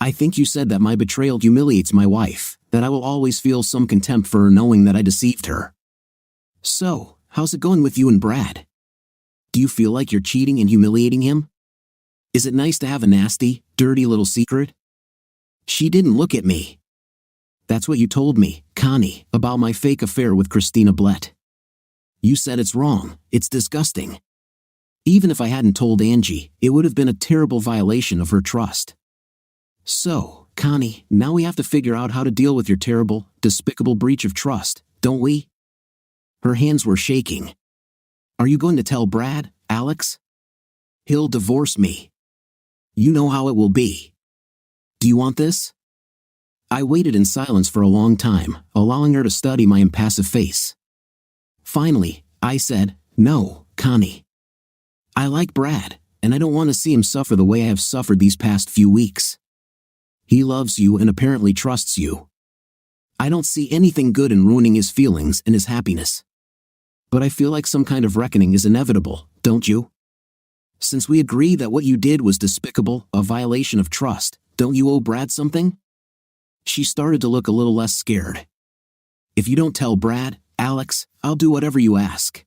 I think you said that my betrayal humiliates my wife, that I will always feel some contempt for her knowing that I deceived her. So, how's it going with you and Brad? Do you feel like you're cheating and humiliating him? Is it nice to have a nasty, dirty little secret? She didn't look at me. That's what you told me, Connie, about my fake affair with Christina Blett. You said it's wrong, it's disgusting. Even if I hadn't told Angie, it would have been a terrible violation of her trust. So, Connie, now we have to figure out how to deal with your terrible, despicable breach of trust, don't we? Her hands were shaking. Are you going to tell Brad, Alex? He'll divorce me. You know how it will be. Do you want this? I waited in silence for a long time, allowing her to study my impassive face. Finally, I said, no, Connie. I like Brad, and I don't want to see him suffer the way I have suffered these past few weeks. He loves you and apparently trusts you. I don't see anything good in ruining his feelings and his happiness. But I feel like some kind of reckoning is inevitable, don't you? Since we agree that what you did was despicable, a violation of trust, don't you owe Brad something? She started to look a little less scared. If you don't tell Brad, Alex, I'll do whatever you ask.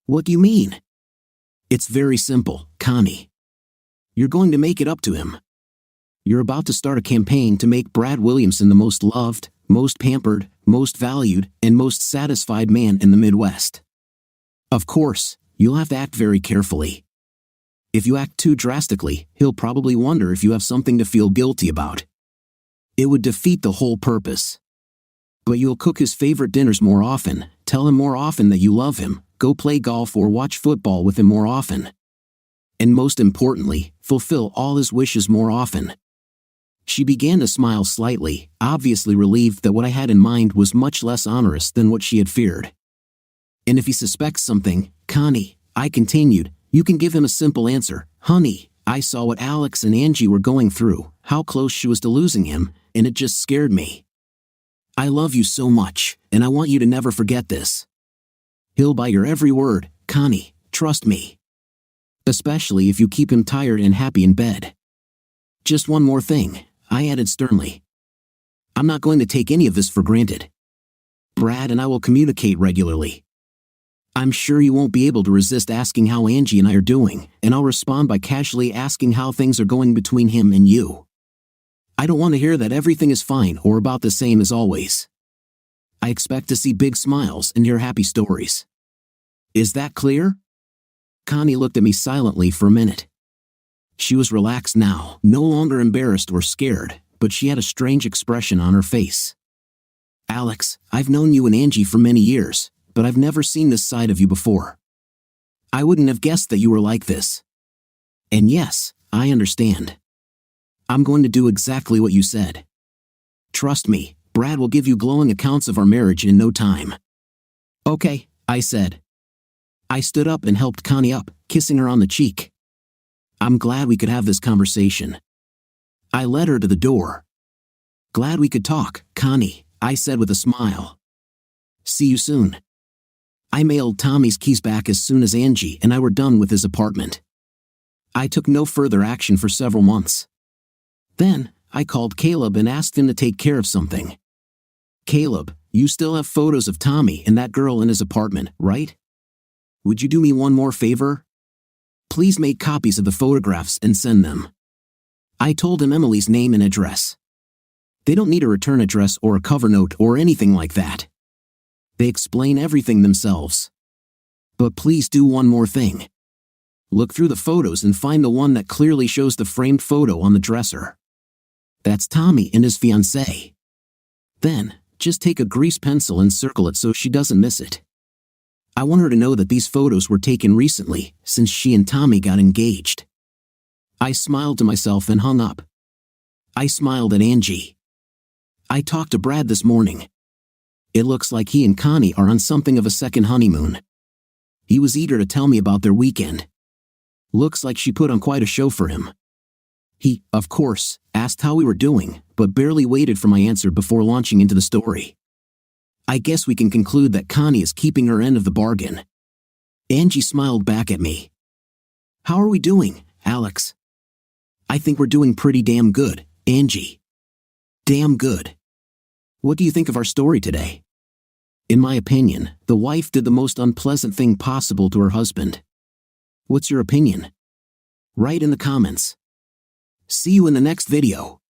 What do you mean? It's very simple, Connie. You're going to make it up to him. You're about to start a campaign to make Brad Williamson the most loved, most pampered, most valued, and most satisfied man in the Midwest. Of course, you'll have to act very carefully. If you act too drastically, he'll probably wonder if you have something to feel guilty about. It would defeat the whole purpose. But you'll cook his favorite dinners more often, tell him more often that you love him, go play golf or watch football with him more often. And most importantly, fulfill all his wishes more often. She began to smile slightly, obviously relieved that what I had in mind was much less onerous than what she had feared. And if he suspects something, Connie, I continued, you can give him a simple answer. Honey, I saw what Alex and Angie were going through, how close she was to losing him, and it just scared me. I love you so much, and I want you to never forget this. He'll buy your every word, Connie, trust me. Especially if you keep him tired and happy in bed. Just one more thing, I added sternly. I'm not going to take any of this for granted. Brad and I will communicate regularly. I'm sure you won't be able to resist asking how Angie and I are doing, and I'll respond by casually asking how things are going between him and you. I don't want to hear that everything is fine or about the same as always. I expect to see big smiles and hear happy stories. Is that clear? Connie looked at me silently for a minute. She was relaxed now, no longer embarrassed or scared, but she had a strange expression on her face. Alex, I've known you and Angie for many years, but I've never seen this side of you before. I wouldn't have guessed that you were like this. And yes, I understand. I'm going to do exactly what you said. Trust me, Brad will give you glowing accounts of our marriage in no time. Okay, I said. I stood up and helped Connie up, kissing her on the cheek. I'm glad we could have this conversation. I led her to the door. Glad we could talk, Connie, I said with a smile. See you soon. I mailed Tommy's keys back as soon as Angie and I were done with his apartment. I took no further action for several months. Then, I called Caleb and asked him to take care of something. Caleb, you still have photos of Tommy and that girl in his apartment, right? Would you do me one more favor? Please make copies of the photographs and send them. I told him Emily's name and address. They don't need a return address or a cover note or anything like that. They explain everything themselves. But please do one more thing. Look through the photos and find the one that clearly shows the framed photo on the dresser. That's Tommy and his fiancée. Then, just take a grease pencil and circle it so she doesn't miss it. I want her to know that these photos were taken recently, since she and Tommy got engaged. I smiled to myself and hung up. I smiled at Angie. I talked to Brad this morning. It looks like he and Connie are on something of a second honeymoon. He was eager to tell me about their weekend. Looks like she put on quite a show for him. He, of course, asked how we were doing, but barely waited for my answer before launching into the story. I guess we can conclude that Connie is keeping her end of the bargain. Angie smiled back at me. How are we doing, Alex? I think we're doing pretty damn good, Angie. Damn good. What do you think of our story today? In my opinion, the wife did the most unpleasant thing possible to her husband. What's your opinion? Write in the comments. See you in the next video.